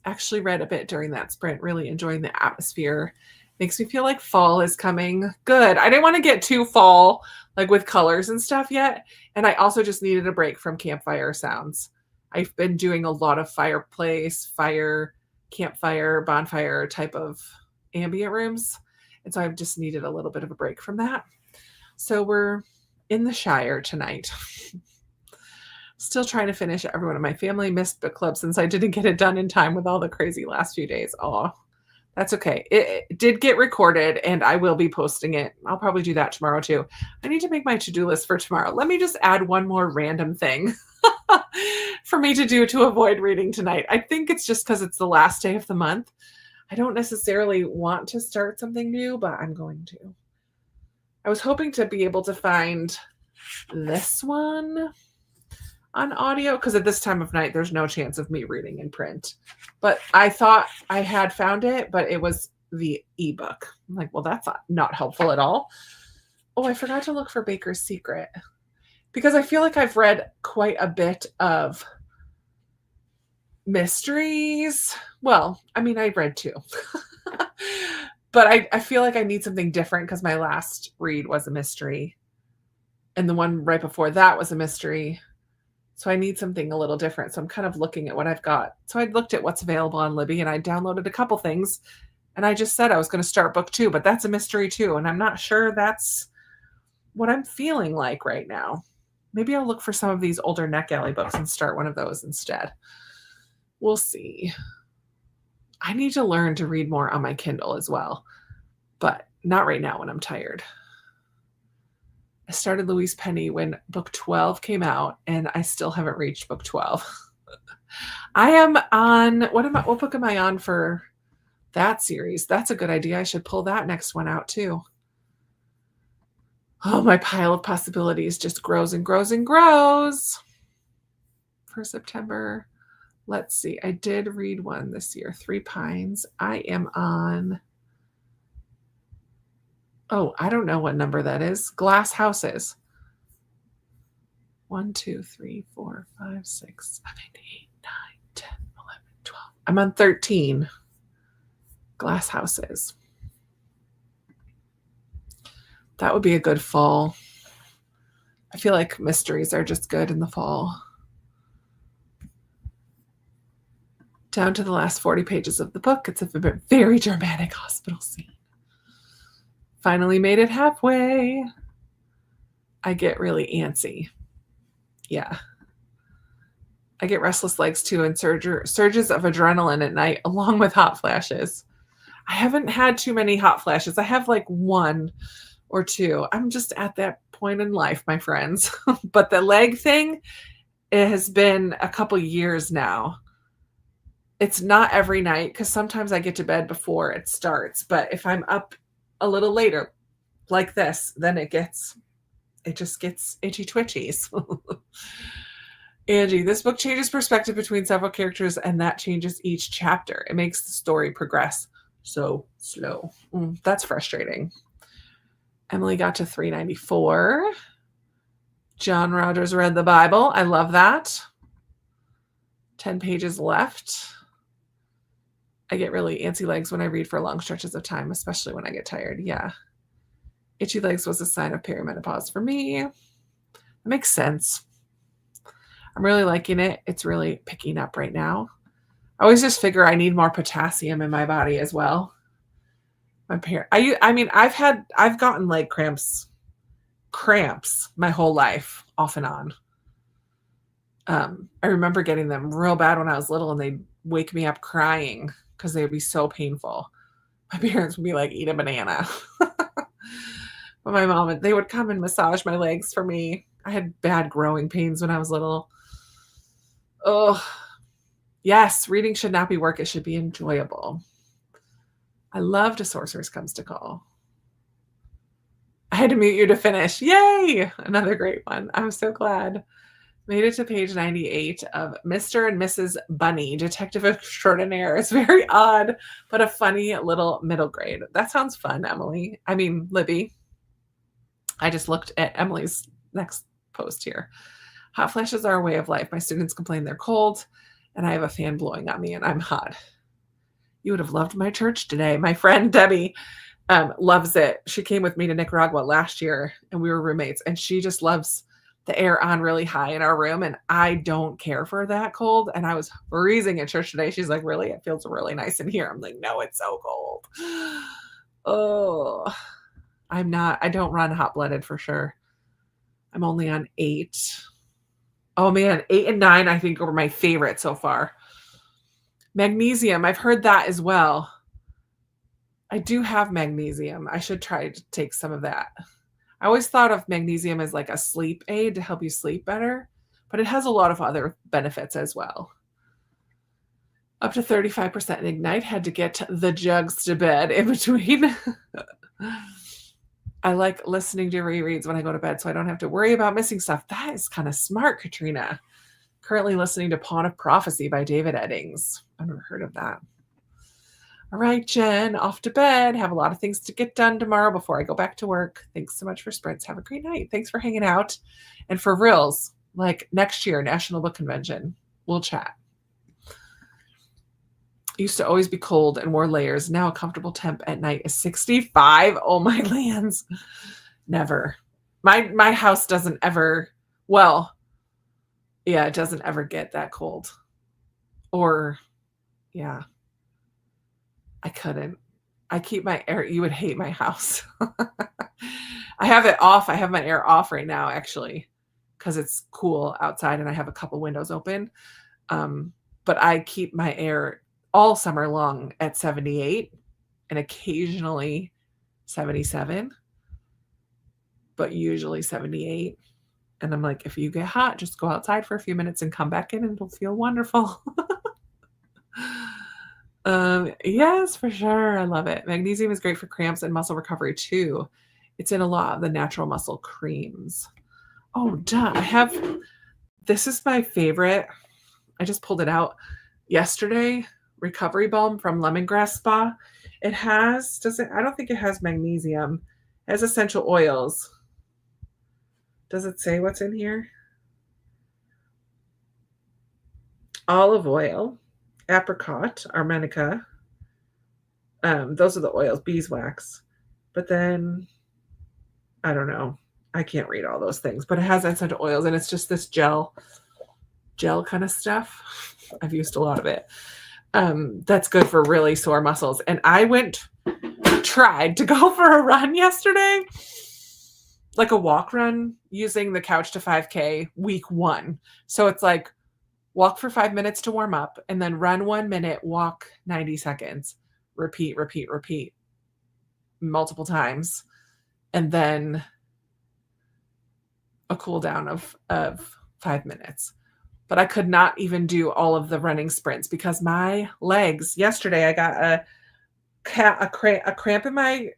Actually read a bit during that sprint. Really enjoying the atmosphere. Makes me feel like fall is coming. Good. I didn't want to get too fall, like with colors and stuff yet. And I also just needed a break from campfire sounds. I've been doing a lot of fireplace, campfire, bonfire type of ambient rooms. And so I've just needed a little bit of a break from that. So we're in the Shire tonight. Still trying to finish. Everyone in my family missed book club since I didn't get it done in time with all the crazy last few days. Oh, that's okay. It did get recorded and I will be posting it. I'll probably do that tomorrow too. I need to make my to-do list for tomorrow. Let me just add one more random thing for me to do to avoid reading tonight. I think it's just because it's the last day of the month. I don't necessarily want to start something new, but I'm going to. I was hoping to be able to find this one on audio because at this time of night, there's no chance of me reading in print. But I thought I had found it, but it was the ebook. I'm like, well, that's not helpful at all. Oh, I forgot to look for Baker's Secret because I feel like I've read quite a bit of mysteries. Well, I mean, I read 2. But I feel like I need something different because my last read was a mystery. And the one right before that was a mystery. So I need something a little different. So I'm kind of looking at what I've got. So I looked at what's available on Libby and I downloaded a couple things. And I just said I was going to start book 2, but that's a mystery too. And I'm not sure that's what I'm feeling like right now. Maybe I'll look for some of these older NetGalley books and start one of those instead. We'll see. I need to learn to read more on my Kindle as well, but not right now when I'm tired. I started Louise Penny when book 12 came out, and I still haven't reached book 12. I am on, what book am I on for that series? That's a good idea. I should pull that next one out too. Oh, my pile of possibilities just grows and grows and grows for September. Let's see. I did read one this year, Three Pines. I am on, I don't know what number that is. Glass Houses. 1, 2, 3, 4, 5, 6, 7, 8, 9, 10, 11, 12. I'm on 13. Glass Houses. That would be a good fall. I feel like mysteries are just good in the fall. Down to the last 40 pages of the book. It's a very dramatic hospital scene. Finally made it halfway. I get really antsy. Yeah. I get restless legs too and surges of adrenaline at night along with hot flashes. I haven't had too many hot flashes. I have like 1 or 2. I'm just at that point in life, my friends. But the leg thing, it has been a couple years now. It's not every night because sometimes I get to bed before it starts. But if I'm up a little later like this, then it just gets itchy twitchies. Angie, this book changes perspective between several characters and that changes each chapter. It makes the story progress so slow. That's frustrating. Emily got to 394. John Rogers read the Bible. I love that. 10 pages left. I get really antsy legs when I read for long stretches of time, especially when I get tired. Yeah. Itchy legs was a sign of perimenopause for me. That makes sense. I'm really liking it. It's really picking up right now. I always just figure I need more potassium in my body as well. I mean, I've gotten leg cramps my whole life, off and on. I remember getting them real bad when I was little, and they'd wake me up crying because they would be so painful. My parents would be like, "Eat a banana." But my mom, they would come and massage my legs for me. I had bad growing pains when I was little. Oh, yes, reading should not be work. It should be enjoyable. I loved A Sorceress Comes to Call. I had to mute you to finish. Yay! Another great one. I'm so glad. Made it to page 98 of Mr. and Mrs. Bunny, Detective Extraordinaire. It's very odd, but a funny little middle grade. That sounds fun, Emily. I mean, Libby. I just looked at Emily's next post here. Hot flashes are a way of life. My students complain they're cold, and I have a fan blowing on me, and I'm hot. You would have loved my church today. My friend Debbie loves it. She came with me to Nicaragua last year, and we were roommates, and she just loves the air on really high in our room, and I don't care for that cold. And I was freezing at church today. She's like, "Really? It feels really nice in here." I'm like, "No, it's so cold." Oh, I don't run hot-blooded for sure. I'm only on 8. Oh man, 8 and 9 I think were my favorite so far. Magnesium, I've heard that as well. I do have magnesium. I should try to take some of that. I always thought of magnesium as like a sleep aid to help you sleep better, but it has a lot of other benefits as well. Up to 35% in Ignite. Had to get the jugs to bed in between. I like listening to rereads when I go to bed so I don't have to worry about missing stuff. That is kind of smart, Katrina. Currently listening to Pawn of Prophecy by David Eddings. I've never heard of that. All right, Jen, off to bed. Have a lot of things to get done tomorrow before I go back to work. Thanks so much for sprints. Have a great night. Thanks for hanging out. And for reals, like next year, National Book Convention, we'll chat. Used to always be cold and wore layers. Now a comfortable temp at night is 65. Oh, my lands. Never. My house doesn't ever, well, yeah, it doesn't ever get that cold. Or, yeah. I couldn't. I keep my air. You would hate my house. I have it off. I have my air off right now, actually, because it's cool outside and I have a couple windows open. But I keep my air all summer long at 78 and occasionally 77, but usually 78. And I'm like, if you get hot, just go outside for a few minutes and come back in and it'll feel wonderful. Yes, for sure. I love it. Magnesium is great for cramps and muscle recovery too. It's in a lot of the natural muscle creams. Oh, duh. This is my favorite. I just pulled it out yesterday. Recovery Balm from Lemongrass Spa. I don't think it has magnesium. It has essential oils. Does it say what's in here? Olive oil, apricot, arnica. Those are the oils, beeswax. But then, I don't know. I can't read all those things, but it has essential oils, and it's just this gel kind of stuff. I've used a lot of it. That's good for really sore muscles. And I tried to go for a run yesterday, like a walk run using the Couch to 5K week 1. So it's like walk for 5 minutes to warm up and then run 1 minute, walk 90 seconds, repeat multiple times. And then a cool down of 5 minutes. But I could not even do all of the running sprints because my legs, yesterday I got a cramp in my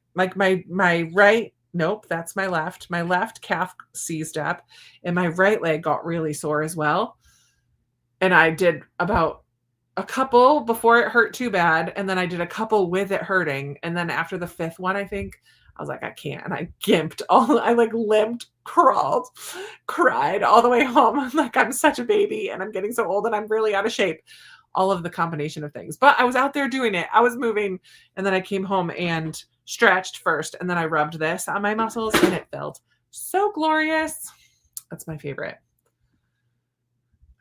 right, nope, that's my left calf seized up, and my right leg got really sore as well. And I did about a couple before it hurt too bad, and then I did a couple with it hurting, and then after the 5th one, I think, I was like, I can't, and I limped, crawled, cried all the way home. I'm like, I'm such a baby, and I'm getting so old, and I'm really out of shape. All of the combination of things. But I was out there doing it. I was moving, and then I came home and stretched first, and then I rubbed this on my muscles, and it felt so glorious. That's my favorite.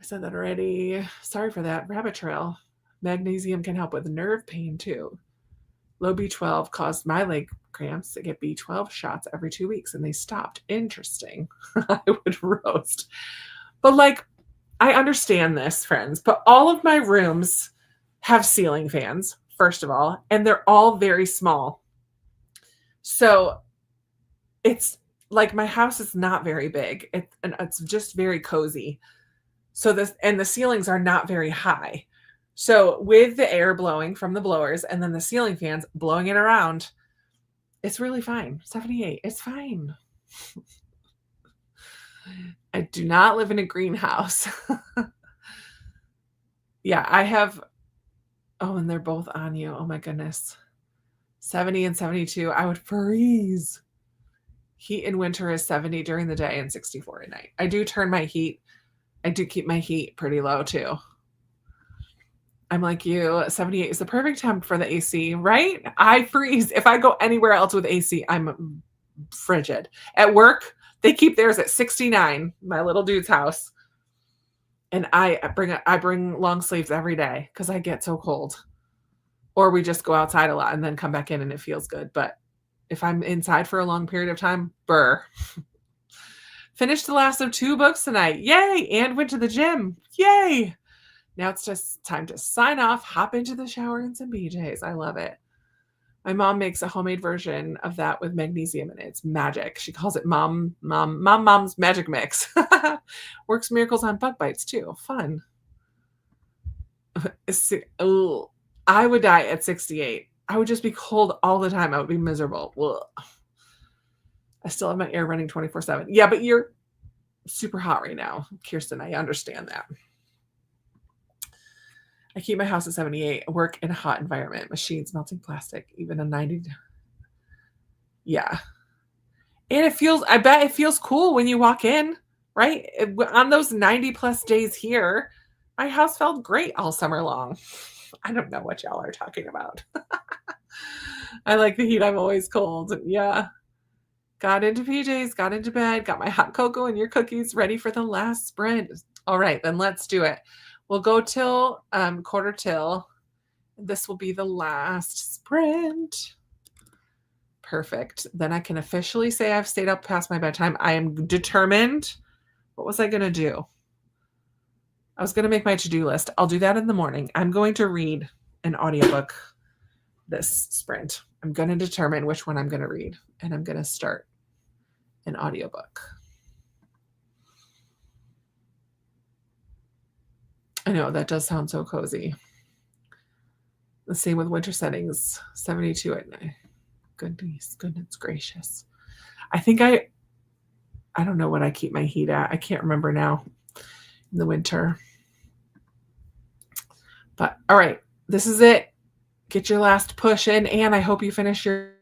I said that already. Sorry for that. Rabbit trail. Magnesium can help with nerve pain too. Low B12 caused my leg cramps. I get B12 shots every 2 weeks and they stopped. Interesting. I would roast. But like, I understand this, friends, but all of my rooms have ceiling fans, first of all, and they're all very small. So it's like my house is not very big. It's just very cozy. So the ceilings are not very high. So with the air blowing from the blowers and then the ceiling fans blowing it around, it's really fine. 78, it's fine. I do not live in a greenhouse. Yeah, I have. Oh, and they're both on you. Oh my goodness. 70 and 72. I would freeze. Heat in winter is 70 during the day and 64 at night. I do keep my heat pretty low too. I'm like you, 78 is the perfect temp for the AC, right? I freeze. If I go anywhere else with AC, I'm frigid. At work, they keep theirs at 69, my little dude's house. And I bring long sleeves every day because I get so cold. Or we just go outside a lot and then come back in and it feels good. But if I'm inside for a long period of time, burr. Finished the last of 2 books tonight. Yay! And went to the gym. Yay! Now it's just time to sign off, hop into the shower in some BJs. I love it. My mom makes a homemade version of that with magnesium in it. It's magic. She calls it mom's magic mix. Works miracles on bug bites too. Fun. I would die at 68. I would just be cold all the time. I would be miserable. Ugh. I still have my air running 24/7. Yeah, but you're super hot right now, Kirsten. I understand that. I keep my house at 78. I work in a hot environment. Machines melting plastic, even a 90. Yeah. And I bet it feels cool when you walk in, right? On those 90 plus days here, my house felt great all summer long. I don't know what y'all are talking about. I like the heat. I'm always cold. Yeah. Got into PJs, got into bed, got my hot cocoa and your cookies ready for the last sprint. All right, then let's do it. We'll go till quarter till. This will be the last sprint. Perfect. Then I can officially say I've stayed up past my bedtime. I am determined. What was I going to do? I was going to make my to-do list. I'll do that in the morning. I'm going to read an audiobook this sprint. I'm going to determine which one I'm going to read, and I'm going to start an audiobook. I know that does sound so cozy. The same with winter settings, 72 at night. Goodness gracious. I think I don't know what I keep my heat at. I can't remember now in the winter. But all right, this is it. Get your last push in, and I hope you finish your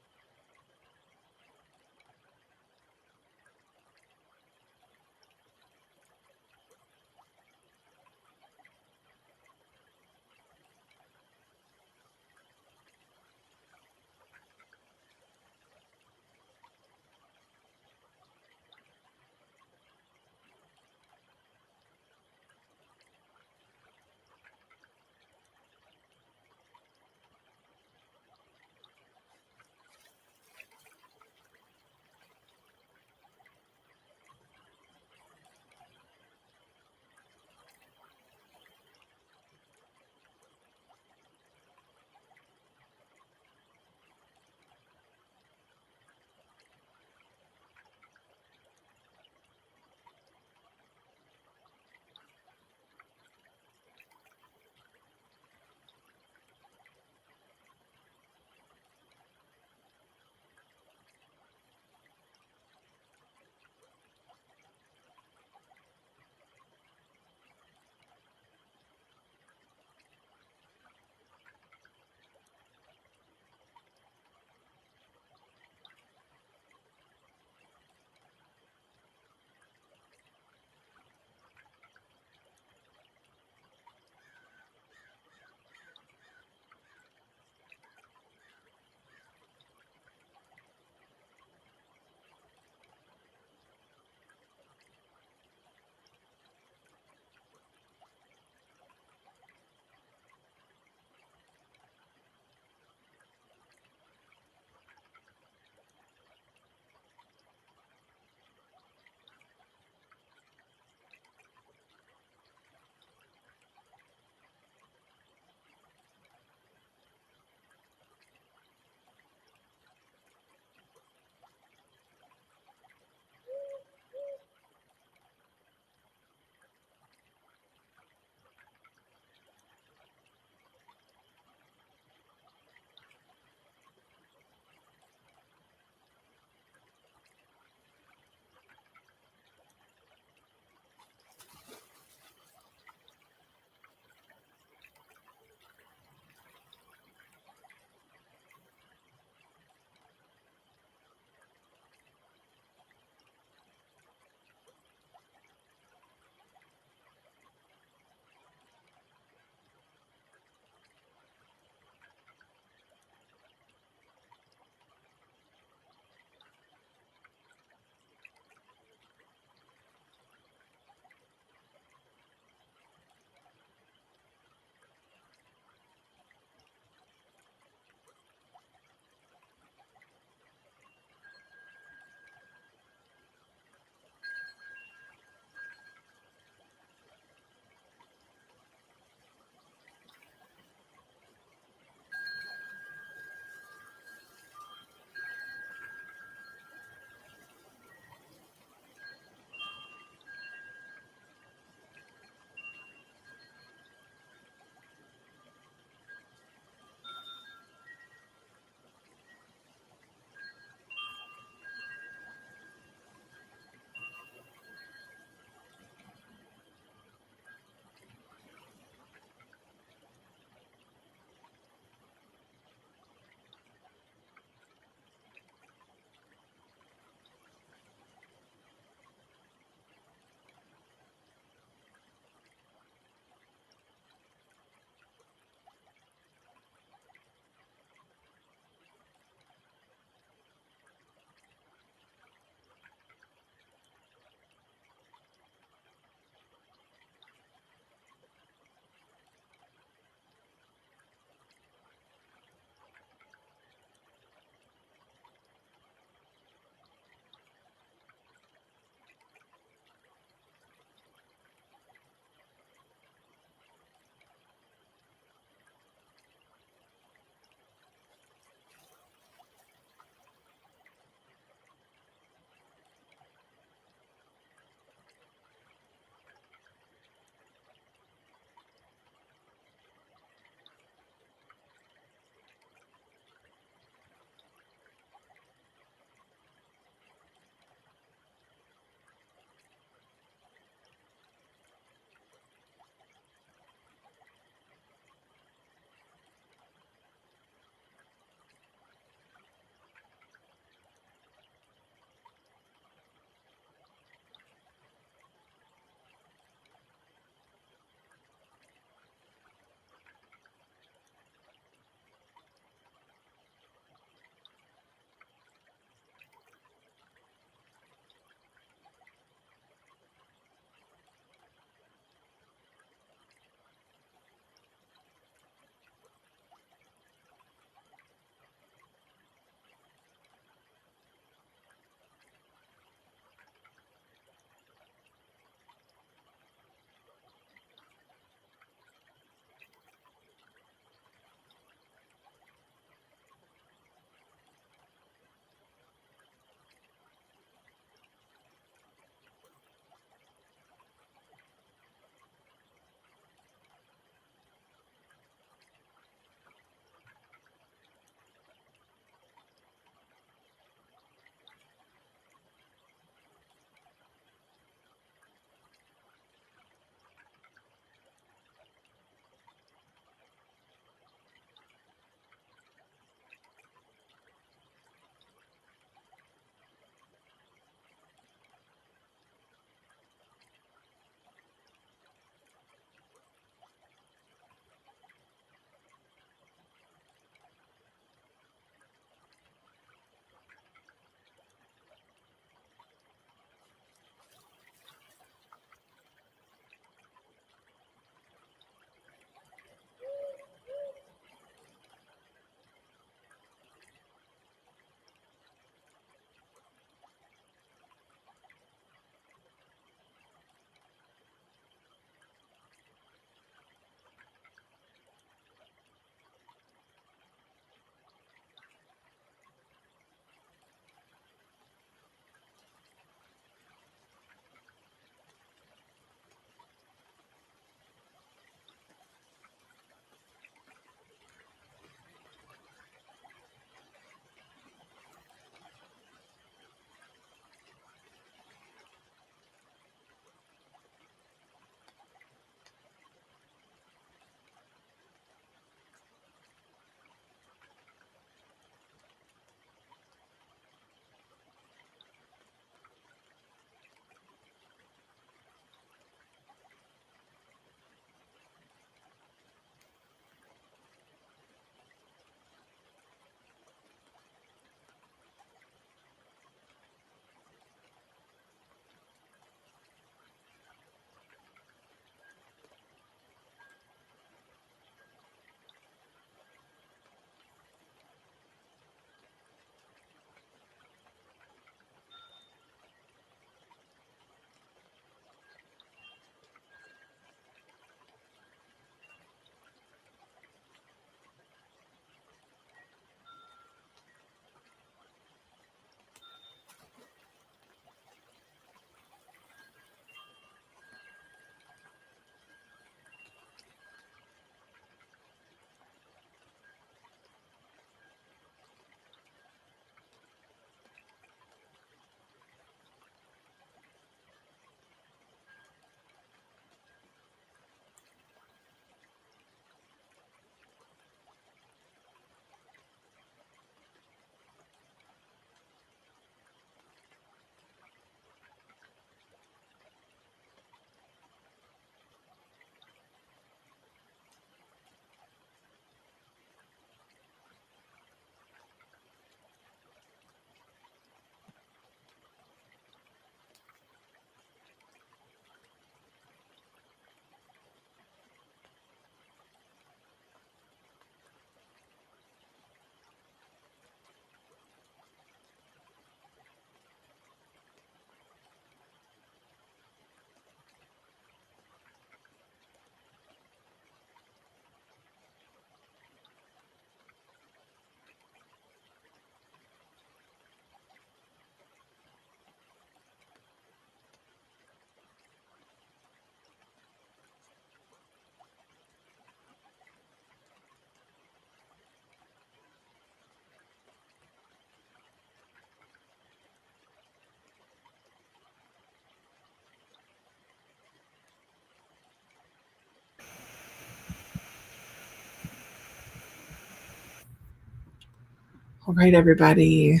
All right, everybody.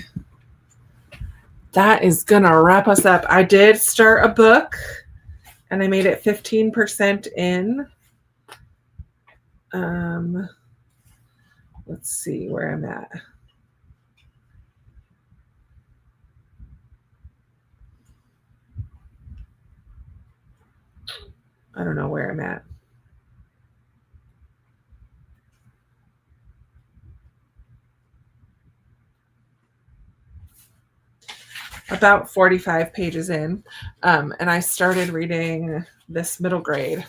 That is going to wrap us up. I did start a book and I made it 15% in. Let's see where I'm at. I don't know where I'm at. About 45 pages in. And I started reading this middle grade,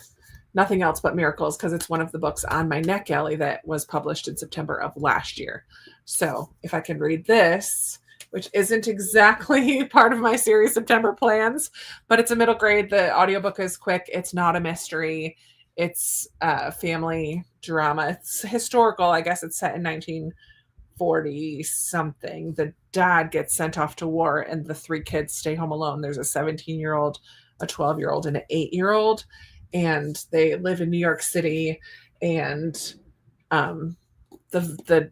Nothing Else But Miracles, because it's one of the books on my NetGalley that was published in September of last year. So if I can read this, which isn't exactly part of my series September plans, but it's a middle grade. The audiobook is quick. It's not a mystery. It's a family drama. It's historical. I guess it's set in 1940 something. The dad gets sent off to war and the three kids stay home alone. There's a 17-year-old, a 12-year-old, and an 8-year-old. And they live in New York City. And the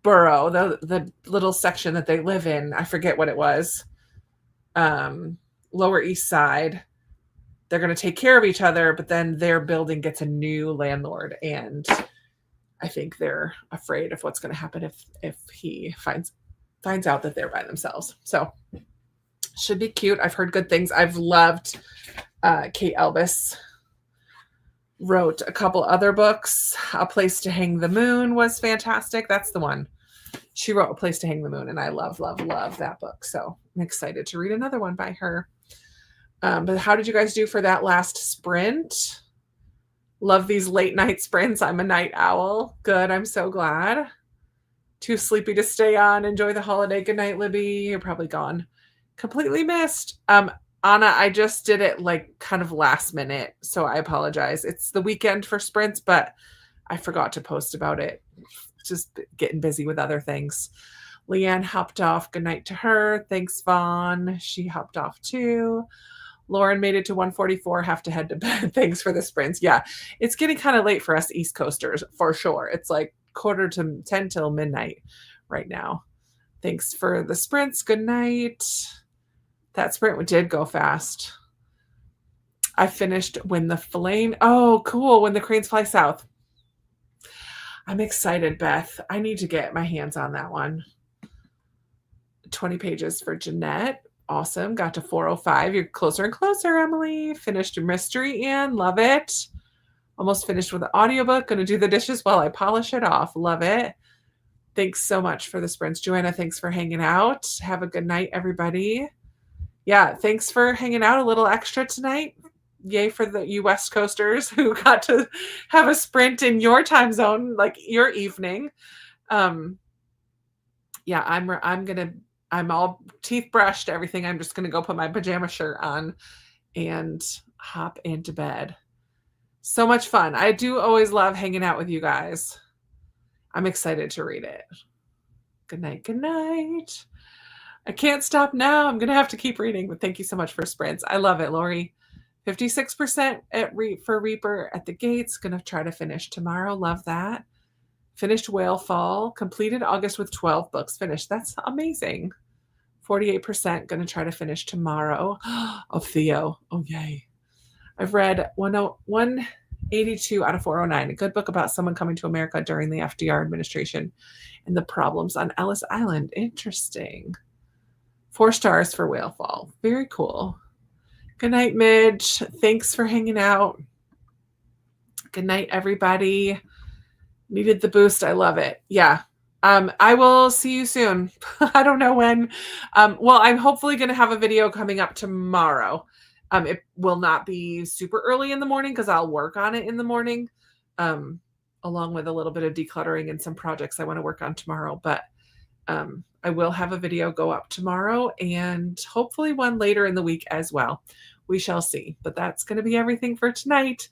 borough, the little section that they live in, I forget what it was, Lower East Side, they're going to take care of each other, but then their building gets a new landlord, and I think they're afraid of what's going to happen if he finds out that they're by themselves. So should be cute. I've heard good things. I've loved Kate Elvis wrote a couple other books. A Place to Hang the Moon was fantastic. That's the one. She wrote A Place to Hang the Moon, and I love, love, love that book. So I'm excited to read another one by her. But how did you guys do for that last sprint? Love these late night sprints. I'm a night owl. Good. I'm so glad. Too sleepy to stay on. Enjoy the holiday. Good night, Libby. You're probably gone. Completely missed. Anna, I just did it like kind of last minute, so I apologize. It's the weekend for sprints, but I forgot to post about it. Just getting busy with other things. Leanne hopped off. Good night to her. Thanks, Vaughn. She hopped off too. Lauren made it to 144. Have to head to bed. Thanks for the sprints. Yeah, it's getting kind of late for us East Coasters for sure. It's like 9:45 till midnight right now. Thanks for the sprints. Good night. That sprint did go fast. I finished When the Flame. Oh, cool. When the Cranes Fly South. I'm excited, Beth. I need to get my hands on that one. 20 pages for Jeanette. Awesome. Got to 405. You're closer and closer, Emily. Finished your mystery, Anne. Love it. Almost finished with the audiobook. Going to do the dishes while I polish it off. Love it. Thanks so much for the sprints. Joanna, thanks for hanging out. Have a good night, everybody. Yeah, thanks for hanging out a little extra tonight. Yay for the West Coasters who got to have a sprint in your time zone, like your evening. Yeah, I'm all teeth brushed, everything. I'm just gonna go put my pajama shirt on and hop into bed. So much fun. I do always love hanging out with you guys. I'm excited to read it. Good night. Good night. I can't stop now. I'm going to have to keep reading, but thank you so much for sprints. I love it, Lori. 56% for Reaper at the Gates. Going to try to finish tomorrow. Love that. Finished Whale Fall. Completed August with 12 books finished. That's amazing. 48%. Going to try to finish tomorrow. Of Theo. Oh, yay. I've read 182 out of 409. A good book about someone coming to America during the FDR administration and the problems on Ellis Island. Interesting. 4 stars for Whale Fall. Very cool. Good night, Midge. Thanks for hanging out. Good night, everybody. Needed the boost. I love it. Yeah. I will see you soon. I don't know when. Well, I'm hopefully going to have a video coming up tomorrow. It will not be super early in the morning because I'll work on it in the morning, along with a little bit of decluttering and some projects I want to work on tomorrow. But I will have a video go up tomorrow and hopefully one later in the week as well. We shall see. But that's going to be everything for tonight.